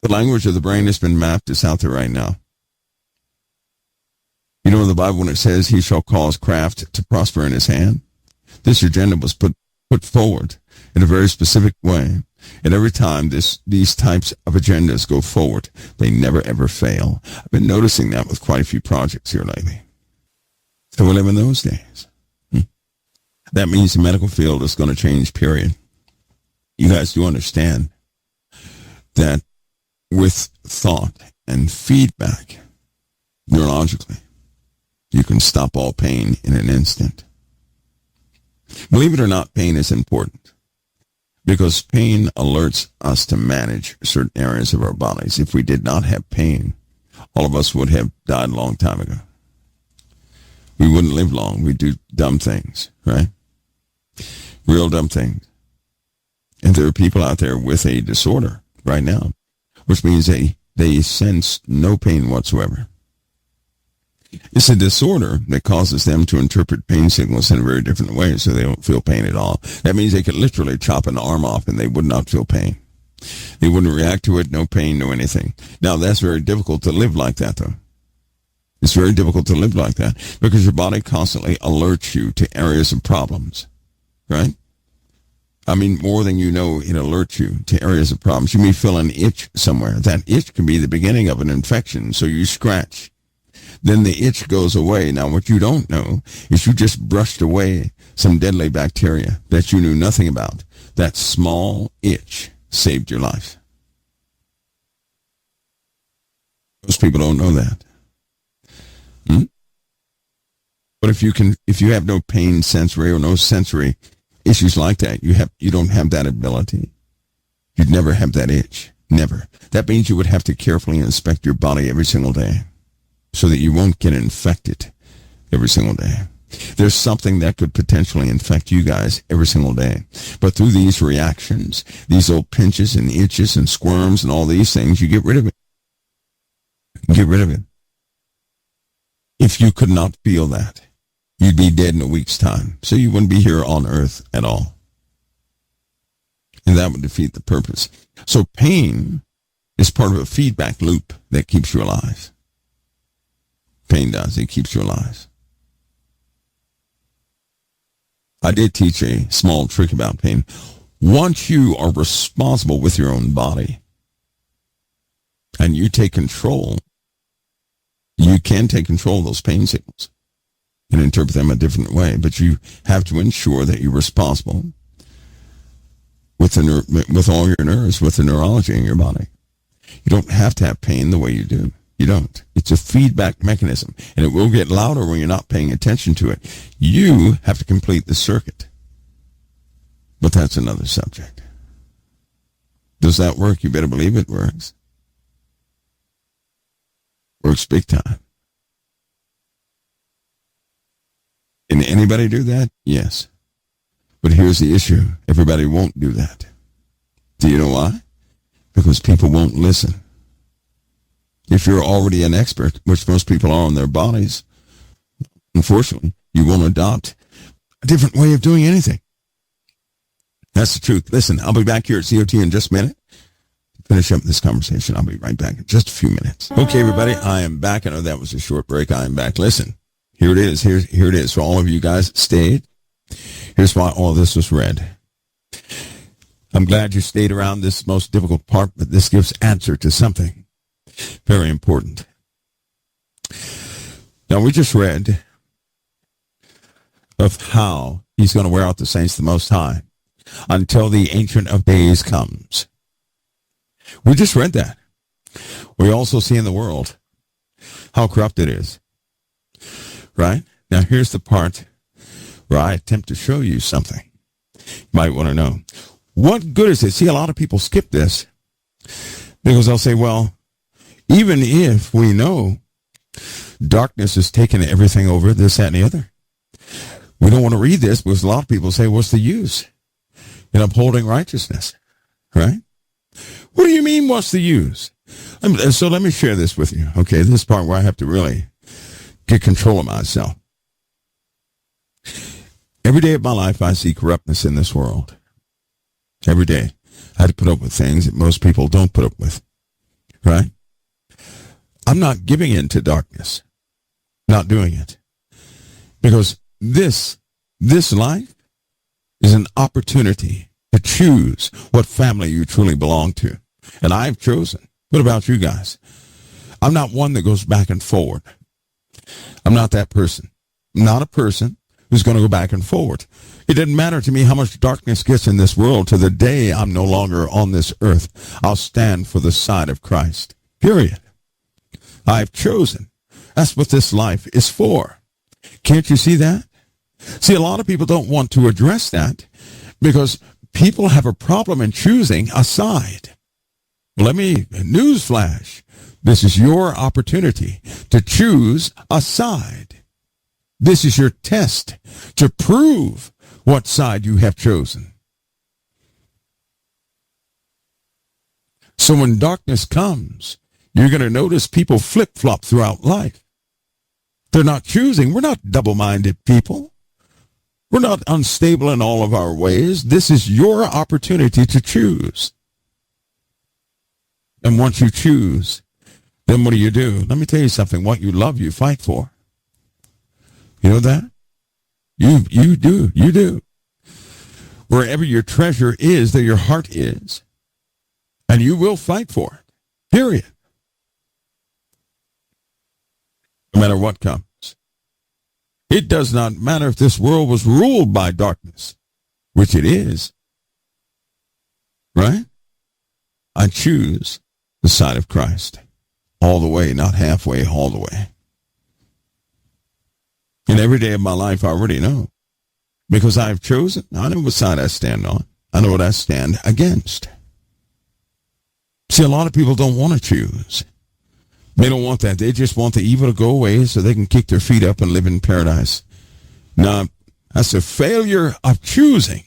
The language of the brain has been mapped. It's out there right now. You know in the Bible when it says he shall cause craft to prosper in his hand? This agenda was put forward in a very specific way. And every time these types of agendas go forward, they never ever fail. I've been noticing that with quite a few projects here lately. So we live in those days. That means the medical field is going to change, period. You guys do understand that with thought and feedback, neurologically, you can stop all pain in an instant. Believe it or not, pain is important because pain alerts us to manage certain areas of our bodies. If we did not have pain, all of us would have died a long time ago. We wouldn't live long. We'd do dumb things, right? Real dumb things. And there are people out there with a disorder right now, which means they sense no pain whatsoever. It's a disorder that causes them to interpret pain signals in a very different way, so they don't feel pain at all. That means they could literally chop an arm off and they would not feel pain. They wouldn't react to it, no pain, no anything. Now, that's very difficult to live like that, though. It's very difficult to live like that because your body constantly alerts you to areas of problems, right? I mean, more than you know, it alerts you to areas of problems. You may feel an itch somewhere. That itch can be the beginning of an infection, so you scratch. Then the itch goes away. Now, what you don't know is you just brushed away some deadly bacteria that you knew nothing about. That small itch saved your life. Most people don't know that. But if you have no pain sensory or no sensory issues like that, you don't have that ability. You'd never have that itch. Never. That means you would have to carefully inspect your body every single day so that you won't get infected every single day. There's something that could potentially infect you guys every single day. But through these reactions, these old pinches and itches and squirms and all these things, you get rid of it. Get rid of it. If you could not feel that, you'd be dead in a week's time. So you wouldn't be here on earth at all. And that would defeat the purpose. So pain is part of a feedback loop that keeps you alive. Pain does. It keeps you alive. I did teach a small trick about pain. Once you are responsible with your own body and you take control, you can take control of those pain signals and interpret them a different way, but you have to ensure that you're responsible with all your nerves, with the neurology in your body. You don't have to have pain the way you do. You don't. It's a feedback mechanism, and it will get louder when you're not paying attention to it. You have to complete the circuit. But that's another subject. Does that work? You better believe it works. Works big time. Can anybody do that? Yes. But here's the issue. Everybody won't do that. Do you know why? Because people won't listen. If you're already an expert, which most people are on their bodies, unfortunately, you won't adopt a different way of doing anything. That's the truth. Listen, I'll be back here at CoT in just a minute. Finish up this conversation. I'll be right back in just a few minutes. Okay, everybody, I am back. I know that was a short break. I am back. Listen, here it is. Here it is. For all of you guys that stayed, here's why all this was read. I'm glad you stayed around this most difficult part, but this gives answer to something very important. Now, we just read of how he's going to wear out the saints the Most High until the Ancient of Days comes. We just read that. We also see in the world how corrupt it is. Right? Now, here's the part where I attempt to show you something you might want to know. What good is it? See, a lot of people skip this because they'll say, well, even if we know darkness is taking everything over, this, that, and the other, we don't want to read this because a lot of people say, what's the use in upholding righteousness? Right? What do you mean, what's the use? So let me share this with you. Okay, this part where I have to really get control of myself. Every day of my life, I see corruptness in this world. Every day. I had to put up with things that most people don't put up with. Right? I'm not giving in to darkness. Not doing it. Because this life is an opportunity to choose what family you truly belong to. And I've chosen. What about you guys? I'm not one that goes back and forward. I'm not that person. I'm not a person who's going to go back and forward. It doesn't matter to me how much darkness gets in this world. To the day I'm no longer on this earth, I'll stand for the side of Christ. Period. I've chosen. That's what this life is for. Can't you see that? See, a lot of people don't want to address that because people have a problem in choosing a side. Newsflash. This is your opportunity to choose a side. This is your test to prove what side you have chosen. So when darkness comes, you're going to notice people flip-flop throughout life. They're not choosing. We're not double-minded people. We're not unstable in all of our ways. This is your opportunity to choose. And once you choose, then what do? Let me tell you something. What you love, you fight for. You know that? You do. Wherever your treasure is, there your heart is. And you will fight for it. Period. No matter what comes. It does not matter if this world was ruled by darkness, which it is. Right? I choose the side of Christ. All the way, not halfway, all the way. And every day of my life, I already know. Because I've chosen. I know what side I stand on. I know what I stand against. See, a lot of people don't want to choose. They don't want that. They just want the evil to go away so they can kick their feet up and live in paradise. Now, that's a failure of choosing.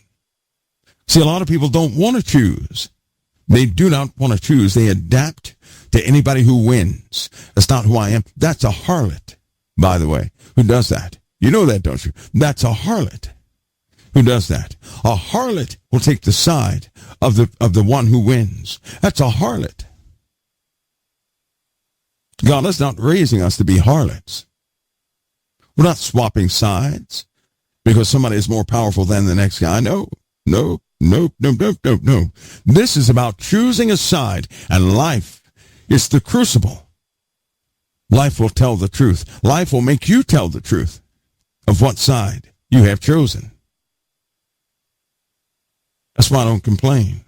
See, a lot of people don't want to choose. They do not want to choose. They adapt to anybody who wins. That's not who I am. That's a harlot, by the way, who does that. You know that, don't you? That's a harlot who does that. A harlot will take the side of the one who wins. That's a harlot. God is not raising us to be harlots. We're not swapping sides because somebody is more powerful than the next guy. No. This is about choosing a side, and life is the crucible. Life will tell the truth. Life will make you tell the truth of what side you have chosen. That's why I don't complain.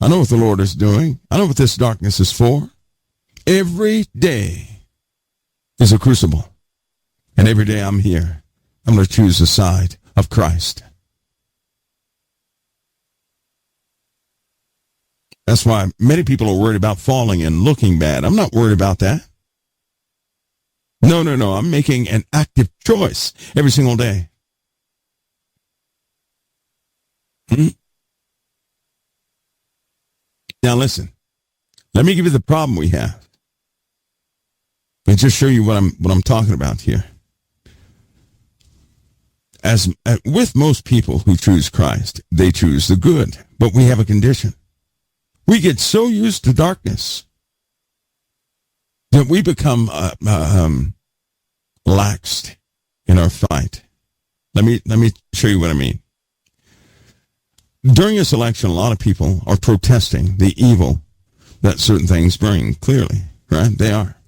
I know what the Lord is doing. I know what this darkness is for. Every day is a crucible. And every day I'm here, I'm going to choose the side of Christ. That's why many people are worried about falling and looking bad. I'm not worried about that. No. I'm making an active choice every single day. Now listen, let me give you the problem we have. And just show you what I'm talking about here. As with most people who choose Christ, they choose the good, but we have a condition. We get so used to darkness that we become laxed in our fight. Let me show you what I mean. During this election, a lot of people are protesting the evil that certain things bring. Clearly, right? They are.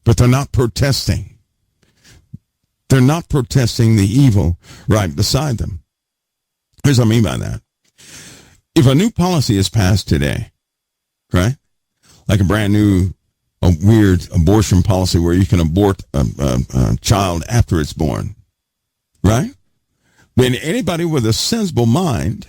But they're not protesting. They're not protesting the evil right beside them. Here's what I mean by that. If a new policy is passed today, right, like a brand new, a weird abortion policy where you can abort a child after it's born, right, then anybody with a sensible mind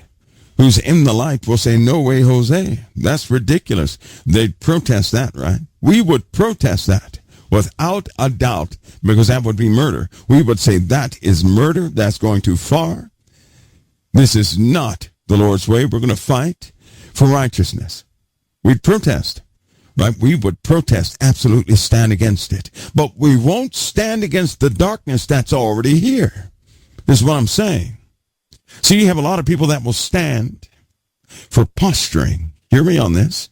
who's in the light will say, no way, Jose. That's ridiculous. They'd protest that, right? We would protest that. Without a doubt, because that would be murder. We would say that is murder. That's going too far. This is not the Lord's way. We're going to fight for righteousness. We'd protest, right? We would protest, absolutely stand against it. But we won't stand against the darkness that's already here. This is what I'm saying. See, you have a lot of people that will stand for posturing. Hear me on this.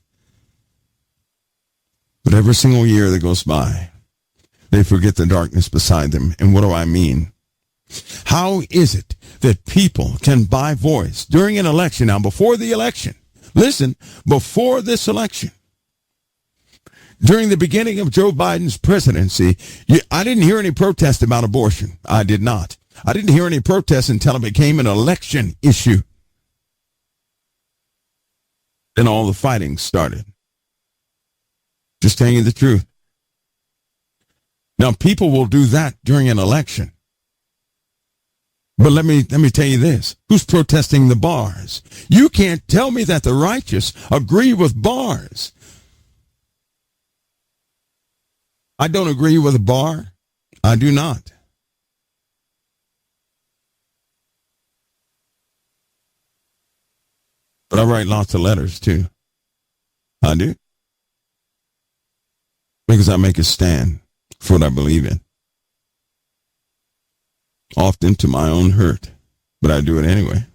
But every single year that goes by, they forget the darkness beside them. And what do I mean? How is it that people can buy voice during an election? Now, before the election, listen, before this election, during the beginning of Joe Biden's presidency, I didn't hear any protest about abortion. I did not. I didn't hear any protests until it became an election issue. Then all the fighting started. Just telling you the truth. Now, people will do that during an election. But let me tell you this. Who's protesting the bars? You can't tell me that the righteous agree with bars. I don't agree with a bar. I do not. But I write lots of letters, too. I do. Because I make a stand for what I believe in. Often to my own hurt, but I do it anyway.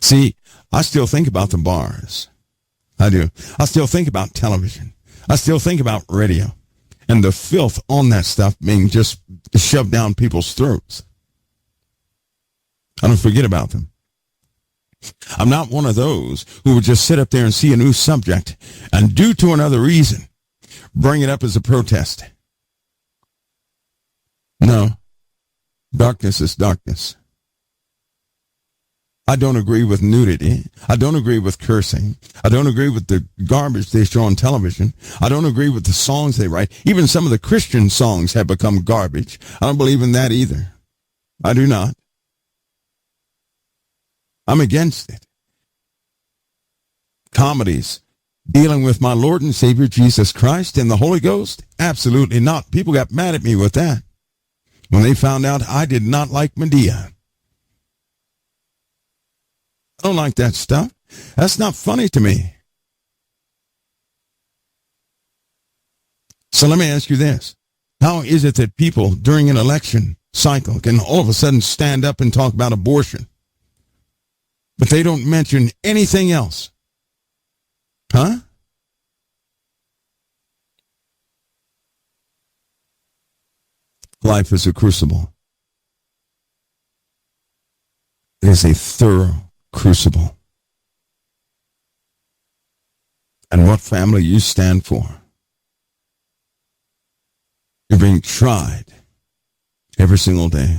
See, I still think about the bars. I do. I still think about television. I still think about radio and the filth on that stuff being just shoved down people's throats. I don't forget about them. I'm not one of those who would just sit up there and see a new subject and due to another reason, bring it up as a protest. No. Darkness is darkness. I don't agree with nudity. I don't agree with cursing. I don't agree with the garbage they show on television. I don't agree with the songs they write. Even some of the Christian songs have become garbage. I don't believe in that either. I do not. I'm against it. Comedies dealing with my Lord and Savior Jesus Christ and the Holy Ghost? Absolutely not. People got mad at me with that when they found out I did not like Medea. I don't like that stuff. That's not funny to me. So let me ask you this. How is it that people during an election cycle can all of a sudden stand up and talk about abortion, but they don't mention anything else? Huh? Life is a crucible. It is a thorough crucible. And what family you stand for. You're being tried every single day.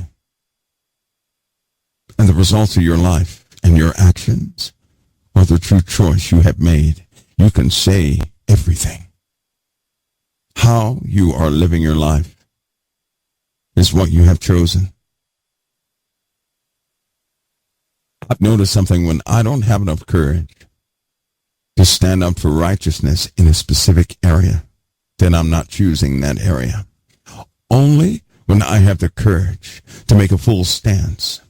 And the results of your life and your actions are the true choice you have made. You can say everything. How you are living your life is what you have chosen. I've noticed something when I don't have enough courage to stand up for righteousness in a specific area, then I'm not choosing that area. Only when I have the courage to make a full stance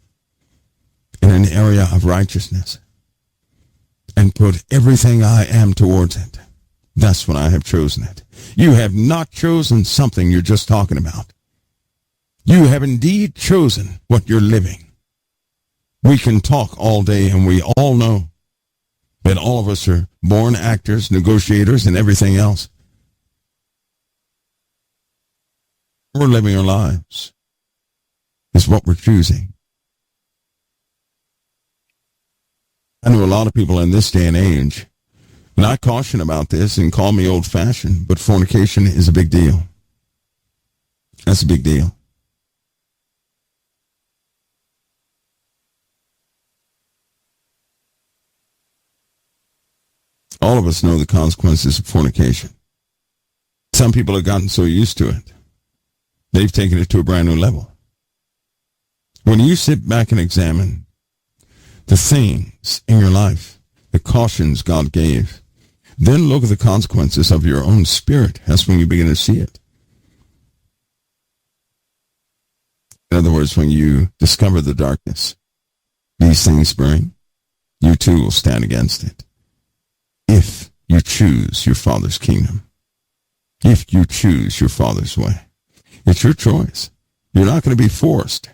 in an area of righteousness and put everything I am towards it, that's when I have chosen it. You have not chosen something you're just talking about. You have indeed chosen what you're living. We can talk all day, and we all know that all of us are born actors, negotiators, and everything else. We're living our lives. It's what we're choosing. I know a lot of people in this day and age, and I caution about this and call me old-fashioned, but fornication is a big deal. That's a big deal. All of us know the consequences of fornication. Some people have gotten so used to it, they've taken it to a brand new level. When you sit back and examine the things in your life, the cautions God gave, then look at the consequences of your own spirit. That's when you begin to see it. In other words, when you discover the darkness these things bring, you too will stand against it. If you choose your Father's kingdom, if you choose your Father's way, it's your choice. You're not going to be forced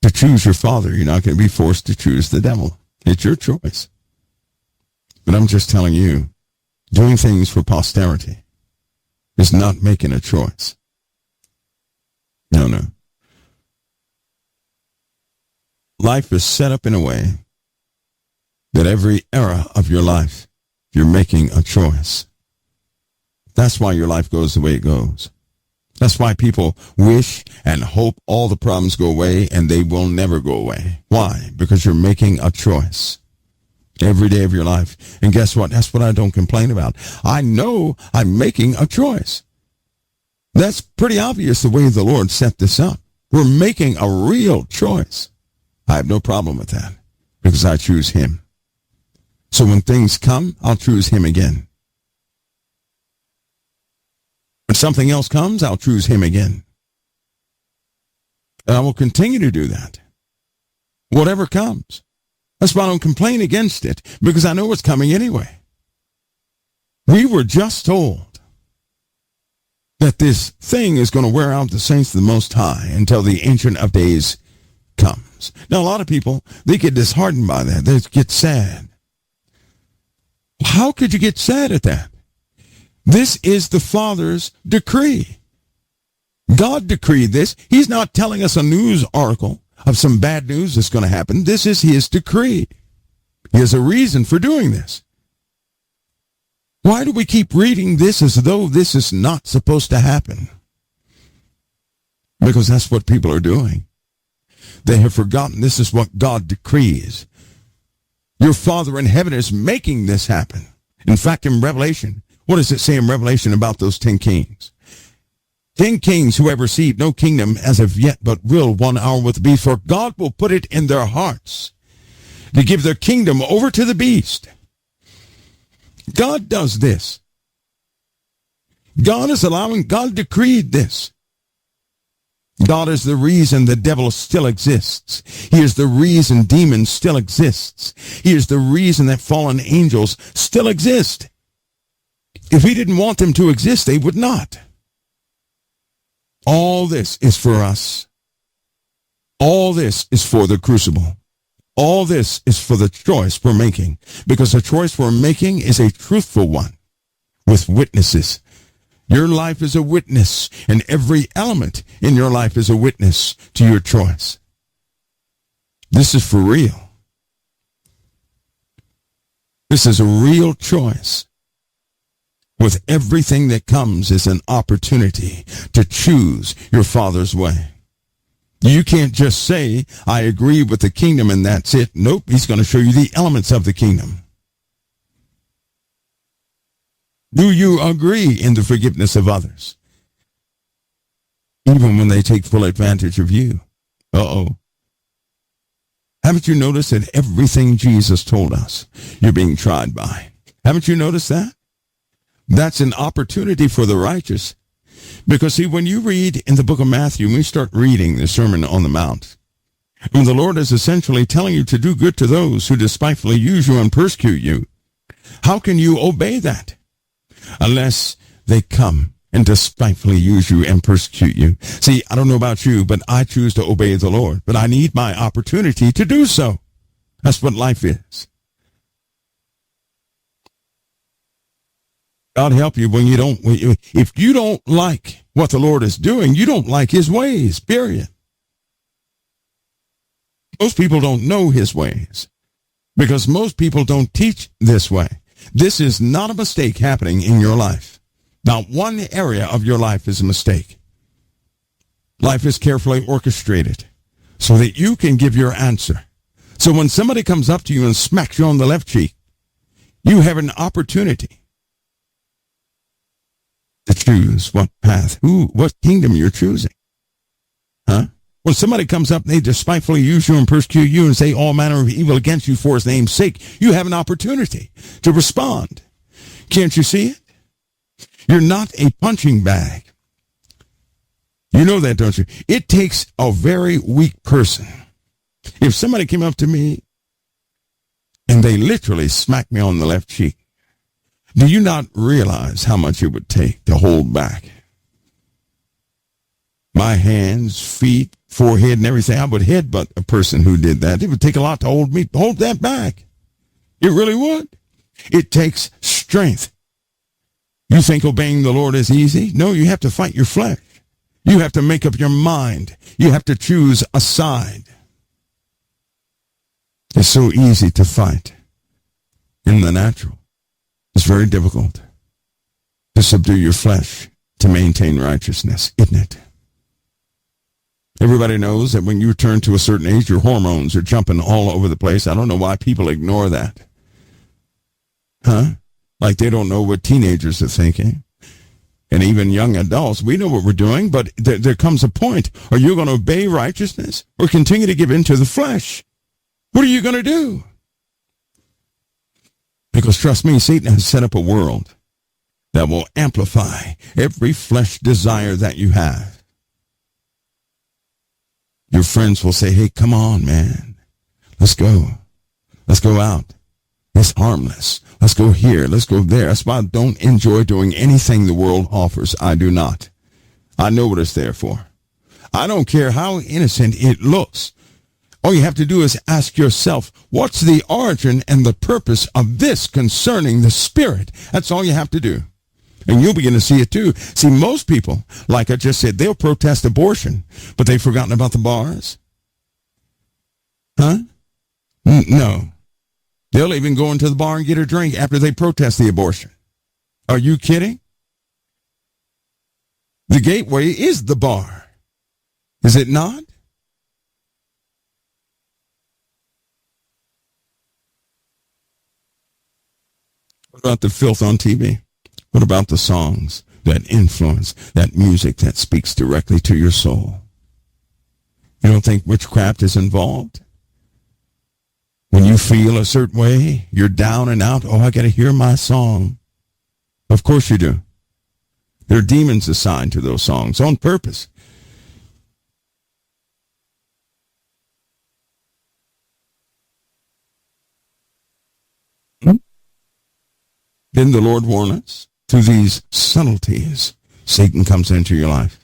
to choose your Father. You're not going to be forced to choose the devil. It's your choice. But I'm just telling you, doing things for posterity is not making a choice. No. Life is set up in a way that every era of your life, you're making a choice. That's why your life goes the way it goes. That's why people wish and hope all the problems go away, and they will never go away. Why? Because you're making a choice every day of your life. And guess what? That's what I don't complain about. I know I'm making a choice. That's pretty obvious the way the Lord set this up. We're making a real choice. I have no problem with that because I choose him. So when things come, I'll choose him again. When something else comes, I'll choose him again. And I will continue to do that. Whatever comes. That's why I don't complain against it, because I know it's coming anyway. We were just told that this thing is going to wear out the saints of the Most High until the Ancient of Days comes. Now, a lot of people, they get disheartened by that. They get sad. How could you get sad at that? This is the Father's decree. God decreed this. He's not telling us a news article of some bad news that's going to happen. This is his decree. He has a reason for doing this. Why do we keep reading this as though this is not supposed to happen? Because that's what people are doing. They have forgotten this is what God decrees. Your Father in heaven is making this happen. In fact, in Revelation, what does it say in Revelation about those 10 kings? 10 kings who have received no kingdom as of yet, but will 1 hour with the beast. For God will put it in their hearts to give their kingdom over to the beast. God does this. God is allowing, God decreed this. God is the reason the devil still exists. He is the reason demons still exist. He is the reason that fallen angels still exist. If he didn't want them to exist, they would not. All this is for us. All this is for the crucible. All this is for the choice we're making, because the choice we're making is a truthful one with witnesses. Your life is a witness, and every element in your life is a witness to your choice. This is for real. This is a real choice. With everything that comes is an opportunity to choose your Father's way. You can't just say, I agree with the kingdom and that's it. Nope, he's going to show you the elements of the kingdom. Do you agree in the forgiveness of others? Even when they take full advantage of you. Uh-oh. Haven't you noticed that everything Jesus told us you're being tried by? Haven't you noticed that? That's an opportunity for the righteous. Because, see, when you read in the book of Matthew, when you start reading the Sermon on the Mount, when the Lord is essentially telling you to do good to those who despitefully use you and persecute you, how can you obey that? Unless they come and despitefully use you and persecute you. See, I don't know about you, but I choose to obey the Lord. But I need my opportunity to do so. That's what life is. God help you when you don't, if you don't like what the Lord is doing, you don't like his ways, period. Most people don't know his ways because most people don't teach this way. This is not a mistake happening in your life. Not one area of your life is a mistake. Life is carefully orchestrated so that you can give your answer. So when somebody comes up to you and smacks you on the left cheek, you have an opportunity to choose what path, what kingdom you're choosing. Huh? When somebody comes up and they despitefully use you and persecute you and say all manner of evil against you for his name's sake, you have an opportunity to respond. Can't you see it? You're not a punching bag. You know that, don't you? It takes a very weak person. If somebody came up to me and they literally smacked me on the left cheek, do you not realize how much it would take to hold back? My hands, feet, forehead, and everything. I would headbutt a person who did that. It would take a lot to hold that back. It really would. It takes strength. You think obeying the Lord is easy? No, you have to fight your flesh. You have to make up your mind. You have to choose a side. It's so easy to fight in the natural. It's very difficult to subdue your flesh, to maintain righteousness, isn't it? Everybody knows that when you turn to a certain age, your hormones are jumping all over the place. I don't know why people ignore that. Huh? Like they don't know what teenagers are thinking. And even young adults, we know what we're doing, but there comes a point. Are you going to obey righteousness or continue to give in to the flesh? What are you going to do? Because trust me, Satan has set up a world that will amplify every flesh desire that you have. Your friends will say, hey, come on, man. Let's go. Let's go out. It's harmless. Let's go here. Let's go there. That's why I don't enjoy doing anything the world offers. I do not. I know what it's there for. I don't care how innocent it looks. All you have to do is ask yourself, what's the origin and the purpose of this concerning the spirit? That's all you have to do. And you'll begin to see it too. See, most people, like I just said, they'll protest abortion, but they've forgotten about the bars. Huh? No. They'll even go into the bar and get a drink after they protest the abortion. Are you kidding? The gateway is the bar. Is it not? What about the filth on TV? What about the songs that influence, that music that speaks directly to your soul? You don't think witchcraft is involved? When you feel a certain way, you're down and out. Oh, I got to hear my song. Of course you do. There are demons assigned to those songs on purpose. Didn't the Lord warn us? Through these subtleties, Satan comes into your life.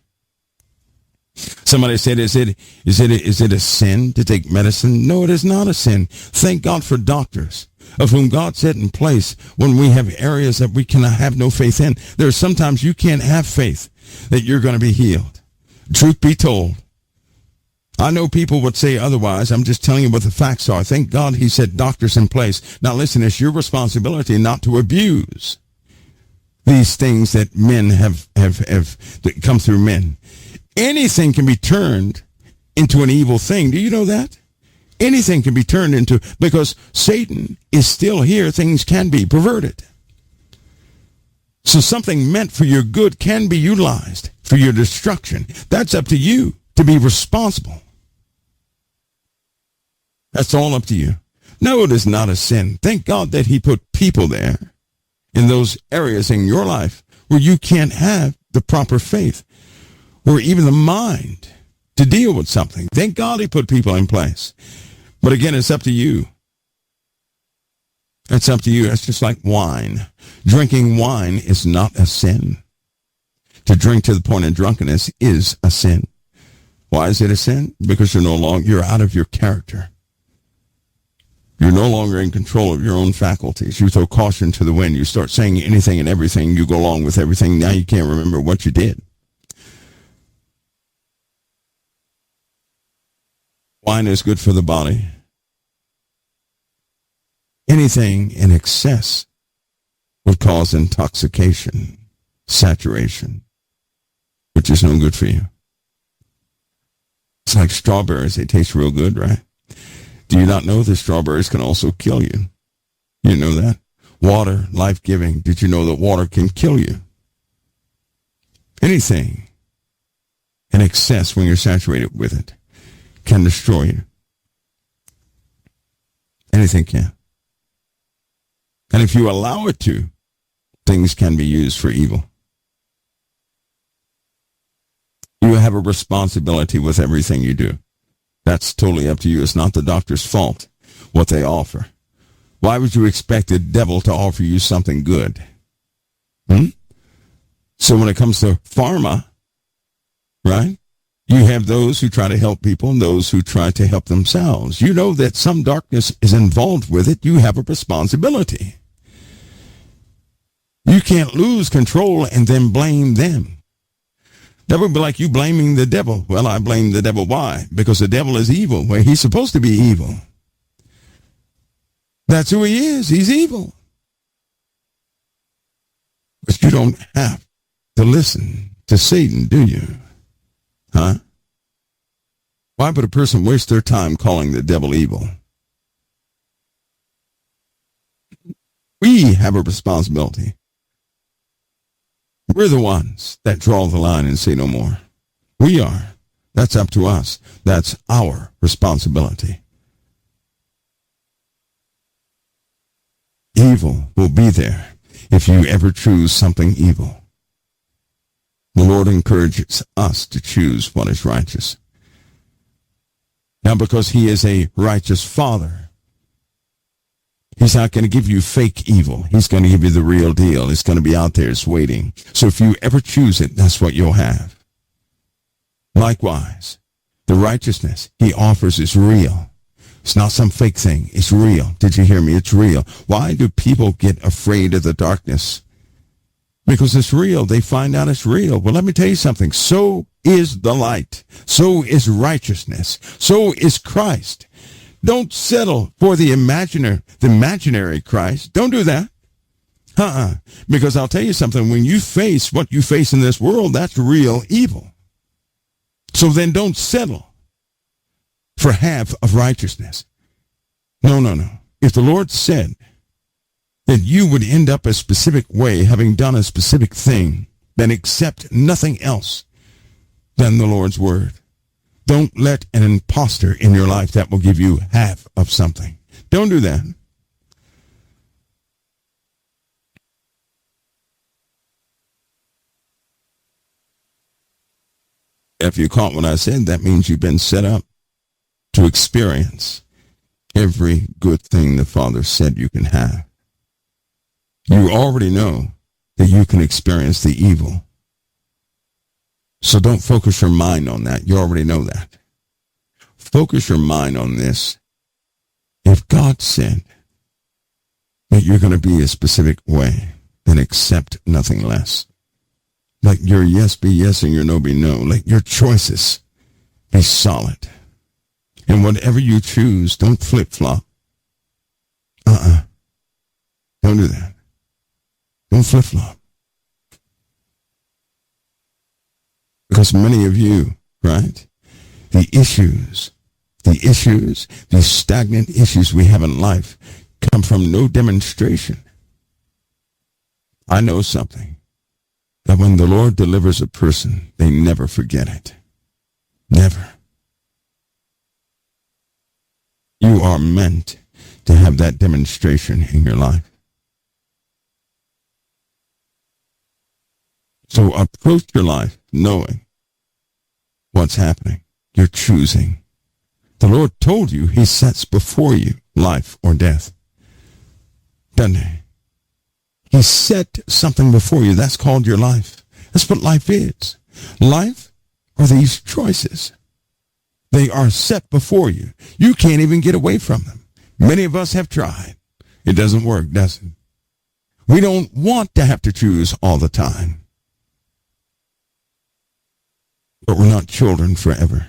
Somebody said, is it a sin to take medicine? No, it is not a sin. Thank God for doctors, of whom God set in place when we have areas that we cannot have no faith in. There are sometimes you can't have faith that you're going to be healed. Truth be told, I know people would say otherwise. I'm just telling you what the facts are. Thank God he set doctors in place. Now listen, it's your responsibility not to abuse these things that men have that come through men. Anything can be turned into an evil thing. Do you know that? Anything can be turned into, because Satan is still here, things can be perverted. So something meant for your good can be utilized for your destruction. That's up to you to be responsible. That's all up to you. No, it is not a sin. Thank God that he put people there in those areas in your life where you can't have the proper faith or even the mind to deal with something. Thank God he put people in place. But again, it's up to you. It's up to you. It's just like wine. Drinking wine is not a sin. To drink to the point of drunkenness is a sin. Why is it a sin? Because you're out of your character. You're no longer in control of your own faculties. You throw caution to the wind. You start saying anything and everything. You go along with everything. Now you can't remember what you did. Wine is good for the body. Anything in excess will cause intoxication, saturation, which is no good for you. It's like strawberries. They taste real good, right? Do you not know that strawberries can also kill you? You know that? Water, life-giving. Did you know that water can kill you? Anything in excess, when you're saturated with it, can destroy you. Anything can. And if you allow it to, things can be used for evil. You have a responsibility with everything you do. That's totally up to you. It's not the doctor's fault what they offer. Why would you expect the devil to offer you something good? So when it comes to pharma, right, you have those who try to help people and those who try to help themselves. You know that some darkness is involved with it. You have a responsibility. You can't lose control and then blame them. That would be like you blaming the devil. Well, I blame the devil. Why? Because the devil is evil. Well, he's supposed to be evil. That's who he is. He's evil. But you don't have to listen to Satan, do you? Huh? Why would a person waste their time calling the devil evil? We have a responsibility. We're the ones that draw the line and say no more. We are. That's up to us. That's our responsibility. Evil will be there if you ever choose something evil. The Lord encourages us to choose what is righteous. Now, because he is a righteous Father, he's not going to give you fake evil. He's going to give you the real deal. It's going to be out there. It's waiting. So if you ever choose it, that's what you'll have. Likewise, the righteousness he offers is real. It's not some fake thing. It's real. Did you hear me? It's real. Why do people get afraid of the darkness? Because it's real. They find out it's real. Well, let me tell you something. So is the light. So is righteousness. So is Christ. Don't settle for the imaginary Christ. Don't do that. Because I'll tell you something. When you face what you face in this world, that's real evil. So then don't settle for half of righteousness. No. If the Lord said that you would end up a specific way, having done a specific thing, then accept nothing else than the Lord's word. Don't let an imposter in your life that will give you half of something. Don't do that. If you caught what I said, that means you've been set up to experience every good thing the Father said you can have. You already know that you can experience the evil. So don't focus your mind on that. You already know that. Focus your mind on this. If God said that you're going to be a specific way, then accept nothing less. Let your yes be yes and your no be no. Let your choices be solid. And whatever you choose, don't flip-flop. Don't do that. Don't flip-flop. Because many of you, right, the issues, these stagnant issues we have in life come from no demonstration. I know something, that when the Lord delivers a person, they never forget it. Never. You are meant to have that demonstration in your life. So approach your life knowing what's happening. You're choosing. The Lord told you he sets before you life or death. Doesn't he? He set something before you. That's called your life. That's what life is. Life are these choices. They are set before you. You can't even get away from them. Many of us have tried. It doesn't work, does it? We don't want to have to choose all the time. But we're not children forever.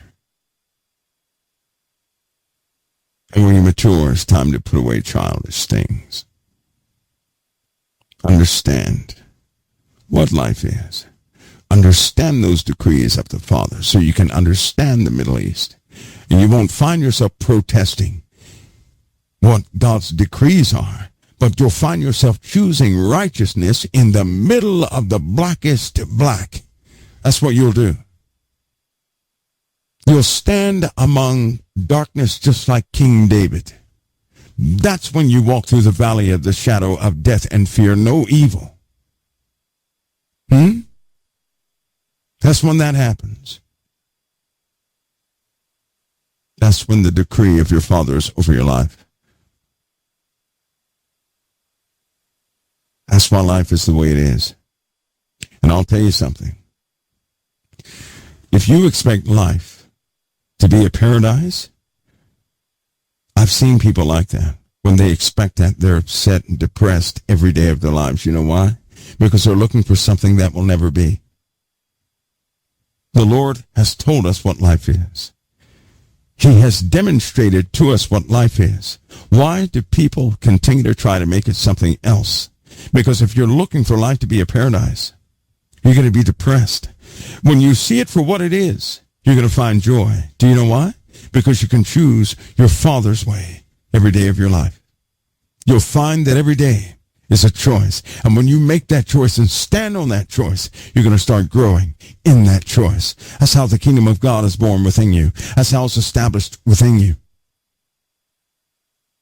And when you mature, it's time to put away childish things. Understand what life is. Understand those decrees of the Father so you can understand the Middle East. And you won't find yourself protesting what God's decrees are, but you'll find yourself choosing righteousness in the middle of the blackest black. That's what you'll do. You'll stand among darkness just like King David. That's when you walk through the valley of the shadow of death and fear no evil. That's when that happens. That's when the decree of your Father is over your life. That's why life is the way it is. And I'll tell you something. If you expect life to be a paradise, I've seen people like that. When they expect that, they're upset and depressed every day of their lives. You know why? Because they're looking for something that will never be. The Lord has told us what life is. He has demonstrated to us what life is. Why do people continue to try to make it something else? Because if you're looking for life to be a paradise, you're going to be depressed. When you see it for what it is, you're going to find joy. Do you know why? Because you can choose your Father's way every day of your life. You'll find that every day is a choice. And when you make that choice and stand on that choice, you're going to start growing in that choice. That's how the kingdom of God is born within you. That's how it's established within you.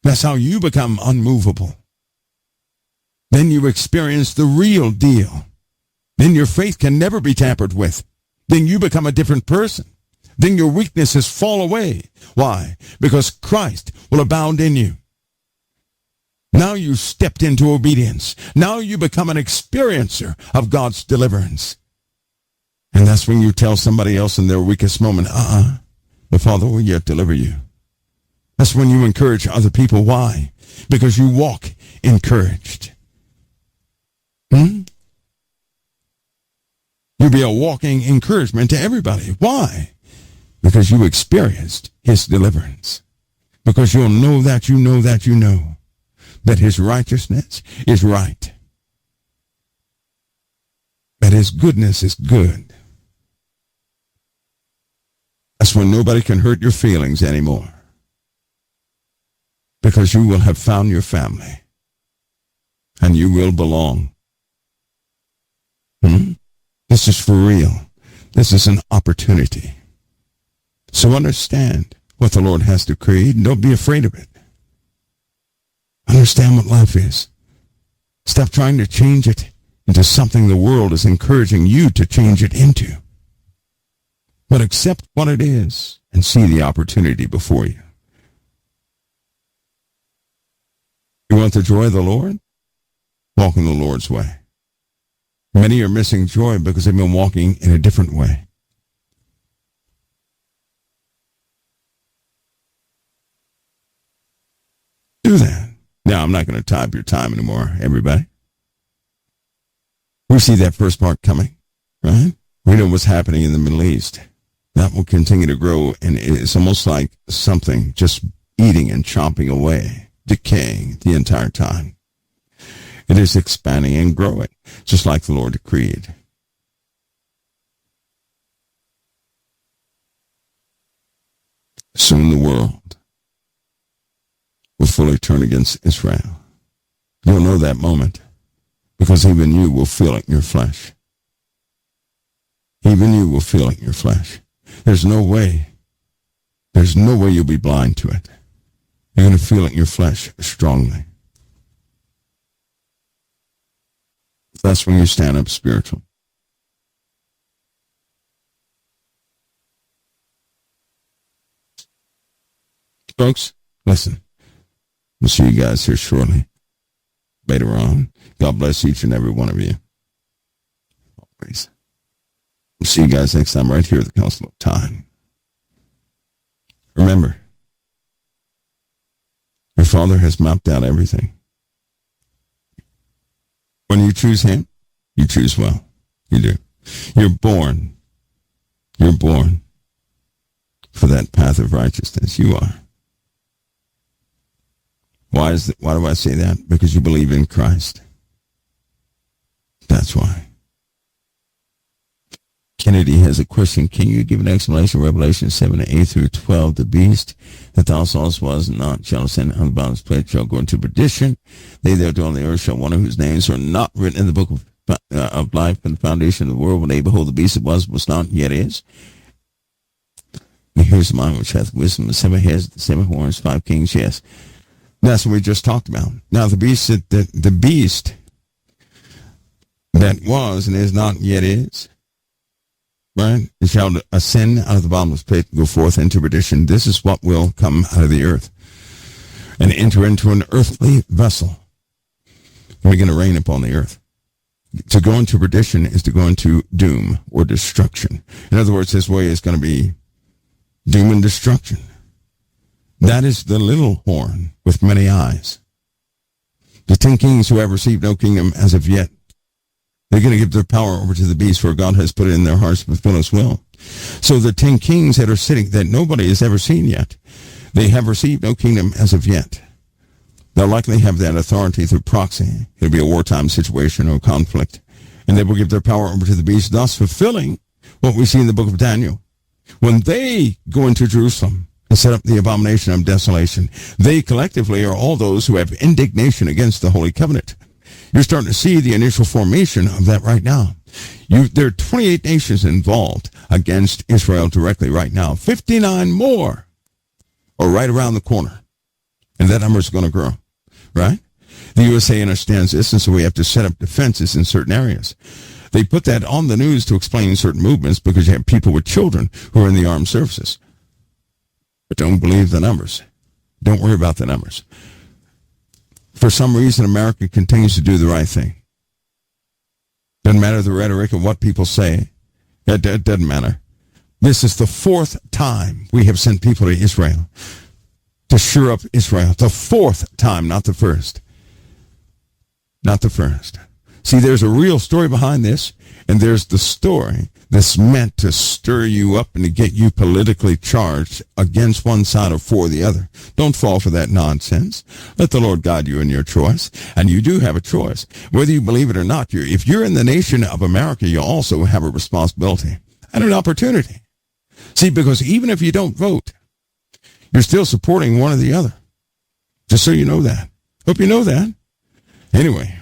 That's how you become unmovable. Then you experience the real deal. Then your faith can never be tampered with. Then you become a different person. Then your weaknesses fall away. Why? Because Christ will abound in you. Now you stepped into obedience. Now you become an experiencer of God's deliverance. And that's when you tell somebody else in their weakest moment, the Father will yet deliver you. That's when you encourage other people. Why? Because you walk encouraged. You'll be a walking encouragement to everybody. Why? Because you experienced his deliverance. Because you'll know that you know that you know that his righteousness is right. That his goodness is good. That's when nobody can hurt your feelings anymore. Because you will have found your family. And you will belong. This is for real. This is an opportunity. So understand what the Lord has decreed. Don't be afraid of it. Understand what life is. Stop trying to change it into something the world is encouraging you to change it into. But accept what it is and see the opportunity before you. You want the joy of the Lord? Walk in the Lord's way. Many are missing joy because they've been walking in a different way. Do that. Now, I'm not going to tie up your time anymore, everybody. We see that first part coming, right? We know what's happening in the Middle East. That will continue to grow, and it's almost like something just eating and chomping away, decaying the entire time. It is expanding and growing, just like the Lord decreed. Soon the world will fully turn against Israel. You'll know that moment because even you will feel it in your flesh. Even you will feel it in your flesh. There's no way you'll be blind to it. You're going to feel it in your flesh strongly. That's when you stand up spiritual. Folks, listen. We'll see you guys here shortly. Later on. God bless each and every one of you. Always. We'll see you guys next time right here at the Council of Time. Remember, your Father has mapped out everything. When you choose him, you choose well. You do. You're born for that path of righteousness. You are. Why do I say that? Because you believe in Christ. That's why. Kennedy has a question. Can you give an explanation of Revelation 7:8 through 12? The beast that thou sawest was not, shall ascend on the bottomless pit, shall go into perdition. They that dwell on the earth shall wonder whose names are not written in the book of life and the foundation of the world when they behold the beast that was not, yet is. And here's the mind which hath wisdom, the 7 heads, the 7 horns, 5 kings, yes. That's what we just talked about. Now the beast that was and is not yet is, right? It shall ascend out of the bottomless pit, go forth into perdition. This is what will come out of the earth and enter into an earthly vessel and begin to reign upon the earth. To go into perdition is to go into doom or destruction. In other words, his way is going to be doom and destruction. That is the little horn with many eyes. The 10 kings who have received no kingdom as of yet, they're going to give their power over to the beast, for God has put it in their hearts to fulfill his will. So the 10 kings that are sitting, that nobody has ever seen yet, they have received no kingdom as of yet. They'll likely have that authority through proxy. It'll be a wartime situation or conflict. And they will give their power over to the beast, thus fulfilling what we see in the book of Daniel. When they go into Jerusalem and set up the abomination of desolation, they collectively are all those who have indignation against the Holy Covenant. You're starting to see the initial formation of that right now. There are 28 nations involved against Israel directly right now. 59 more are right around the corner. And that number is going to grow, right? The USA understands this, and so we have to set up defenses in certain areas. They put that on the news to explain certain movements because you have people with children who are in the armed services. But don't believe the numbers. Don't worry about the numbers. For some reason, America continues to do the right thing. Doesn't matter the rhetoric of what people say. It doesn't matter. This is the fourth time we have sent people to Israel to shore up Israel. The fourth time, not the first. Not the first. See, there's a real story behind this, and there's the story that's meant to stir you up and to get you politically charged against one side or for the other. Don't fall for that nonsense. Let the Lord guide you in your choice, and you do have a choice. Whether you believe it or not, if you're in the nation of America, you also have a responsibility and an opportunity. See, because even if you don't vote, you're still supporting one or the other. Just so you know that. Hope you know that. Anyway,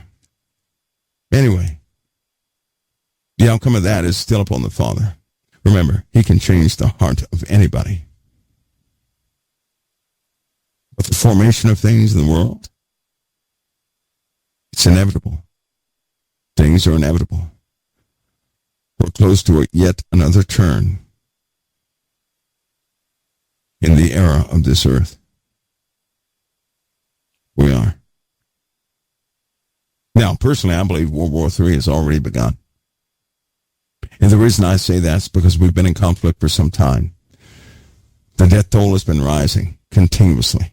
the outcome of that is still upon the Father. Remember, he can change the heart of anybody. But the formation of things in the world, it's inevitable. Things are inevitable. We're close to yet another turn in the era of this earth. We are. Now, personally, I believe World War III has already begun. And the reason I say that is because we've been in conflict for some time. The death toll has been rising continuously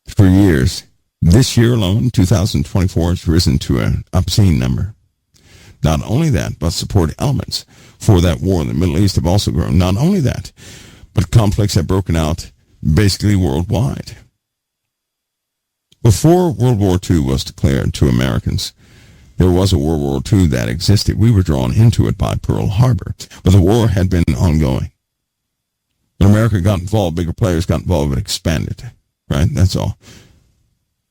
for years. This year alone, 2024, has risen to an obscene number. Not only that, but support elements for that war in the Middle East have also grown. Not only that, but conflicts have broken out basically worldwide. Before World War II was declared to Americans, there was a World War II that existed. We were drawn into it by Pearl Harbor, but the war had been ongoing. When America got involved, bigger players got involved, it expanded, right? That's all.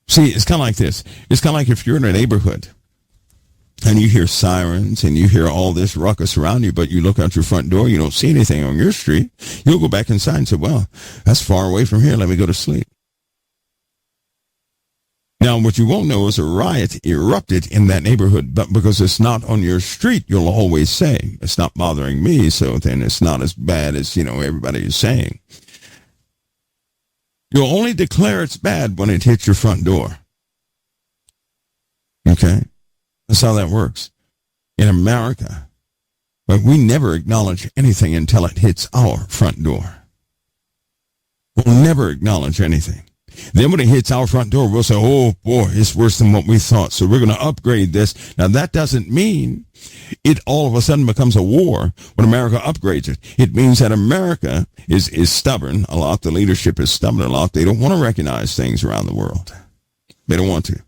See, it's kind of like this. It's kind of like if you're in a neighborhood and you hear sirens and you hear all this ruckus around you, but you look out your front door, you don't see anything on your street. You'll go back inside and say, well, that's far away from here. Let me go to sleep. Now, what you won't know is a riot erupted in that neighborhood, but because it's not on your street, you'll always say, it's not bothering me, so then it's not as bad as, everybody is saying. You'll only declare it's bad when it hits your front door. Okay? That's how that works. In America, but we never acknowledge anything until it hits our front door. We'll never acknowledge anything. Then when it hits our front door, we'll say, oh, boy, it's worse than what we thought, so we're going to upgrade this. Now, that doesn't mean it all of a sudden becomes a war when America upgrades it. It means that America is stubborn a lot. The leadership is stubborn a lot. They don't want to recognize things around the world. They don't want to.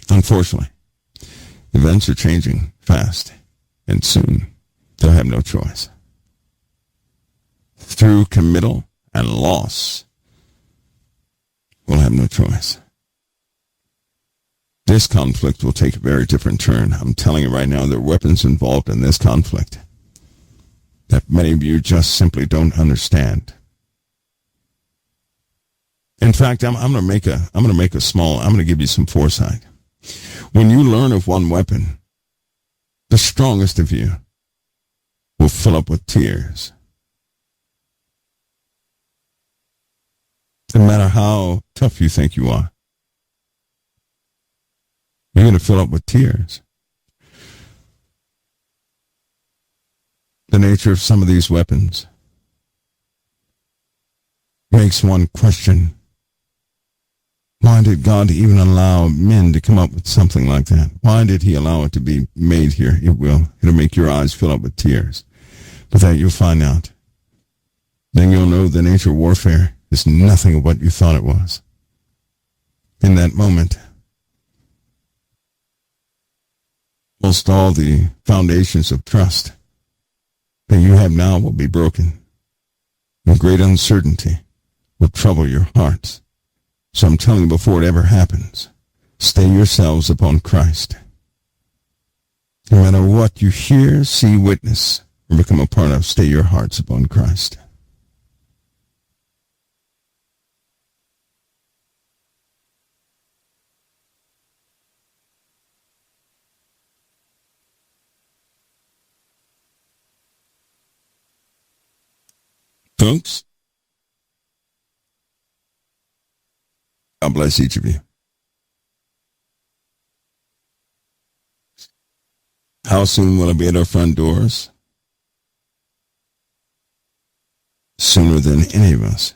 Unfortunately, events are changing fast, and soon they'll have no choice. Through committal and loss, we'll have no choice. This conflict will take a very different turn. I'm telling you right now, there are weapons involved in this conflict that many of you just simply don't understand. In fact, I'm going to give you some foresight. When you learn of one weapon, the strongest of you will fill up with tears. No matter how tough you think you are, you're going to fill up with tears. The nature of some of these weapons makes one question, why did God even allow men to come up with something like that? Why did he allow it to be made here? It'll make your eyes fill up with tears. But that you'll find out. Then you'll know the nature of warfare is nothing of what you thought it was. In that moment, we'll Almost all the foundations of trust that you have now will be broken. And great uncertainty will trouble your hearts. So I'm telling you, before it ever happens, stay yourselves upon Christ. No matter what you hear, see, witness, or become a part of, stay your hearts upon Christ. Folks, God bless each of you. How soon will it be at our front doors? Sooner than any of us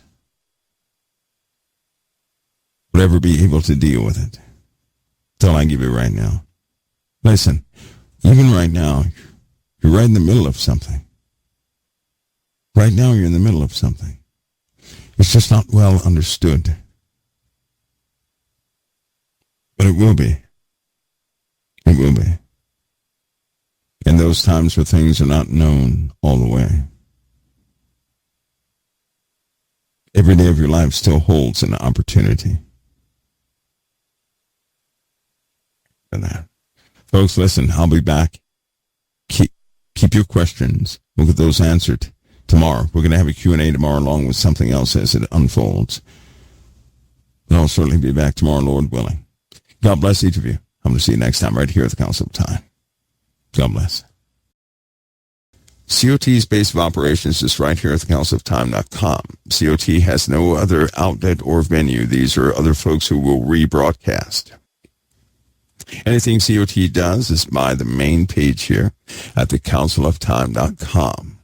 would ever be able to deal with it. That's all I give you right now. Listen, even right now, you're right in the middle of something. Right now, you're in the middle of something. It's just not well understood. But it will be. It will be. In those times where things are not known all the way. Every day of your life still holds an opportunity. And that. Folks, listen, I'll be back. Keep your questions. We'll get those answered tomorrow. We're going to have a Q&A tomorrow along with something else as it unfolds. But I'll certainly be back tomorrow, Lord willing. God bless each of you. I'm going to see you next time right here at the Council of Time. God bless. CoT's base of operations is right here at thecounciloftime.com. CoT has no other outlet or venue. These are other folks who will rebroadcast. Anything CoT does is by the main page here at thecounciloftime.com.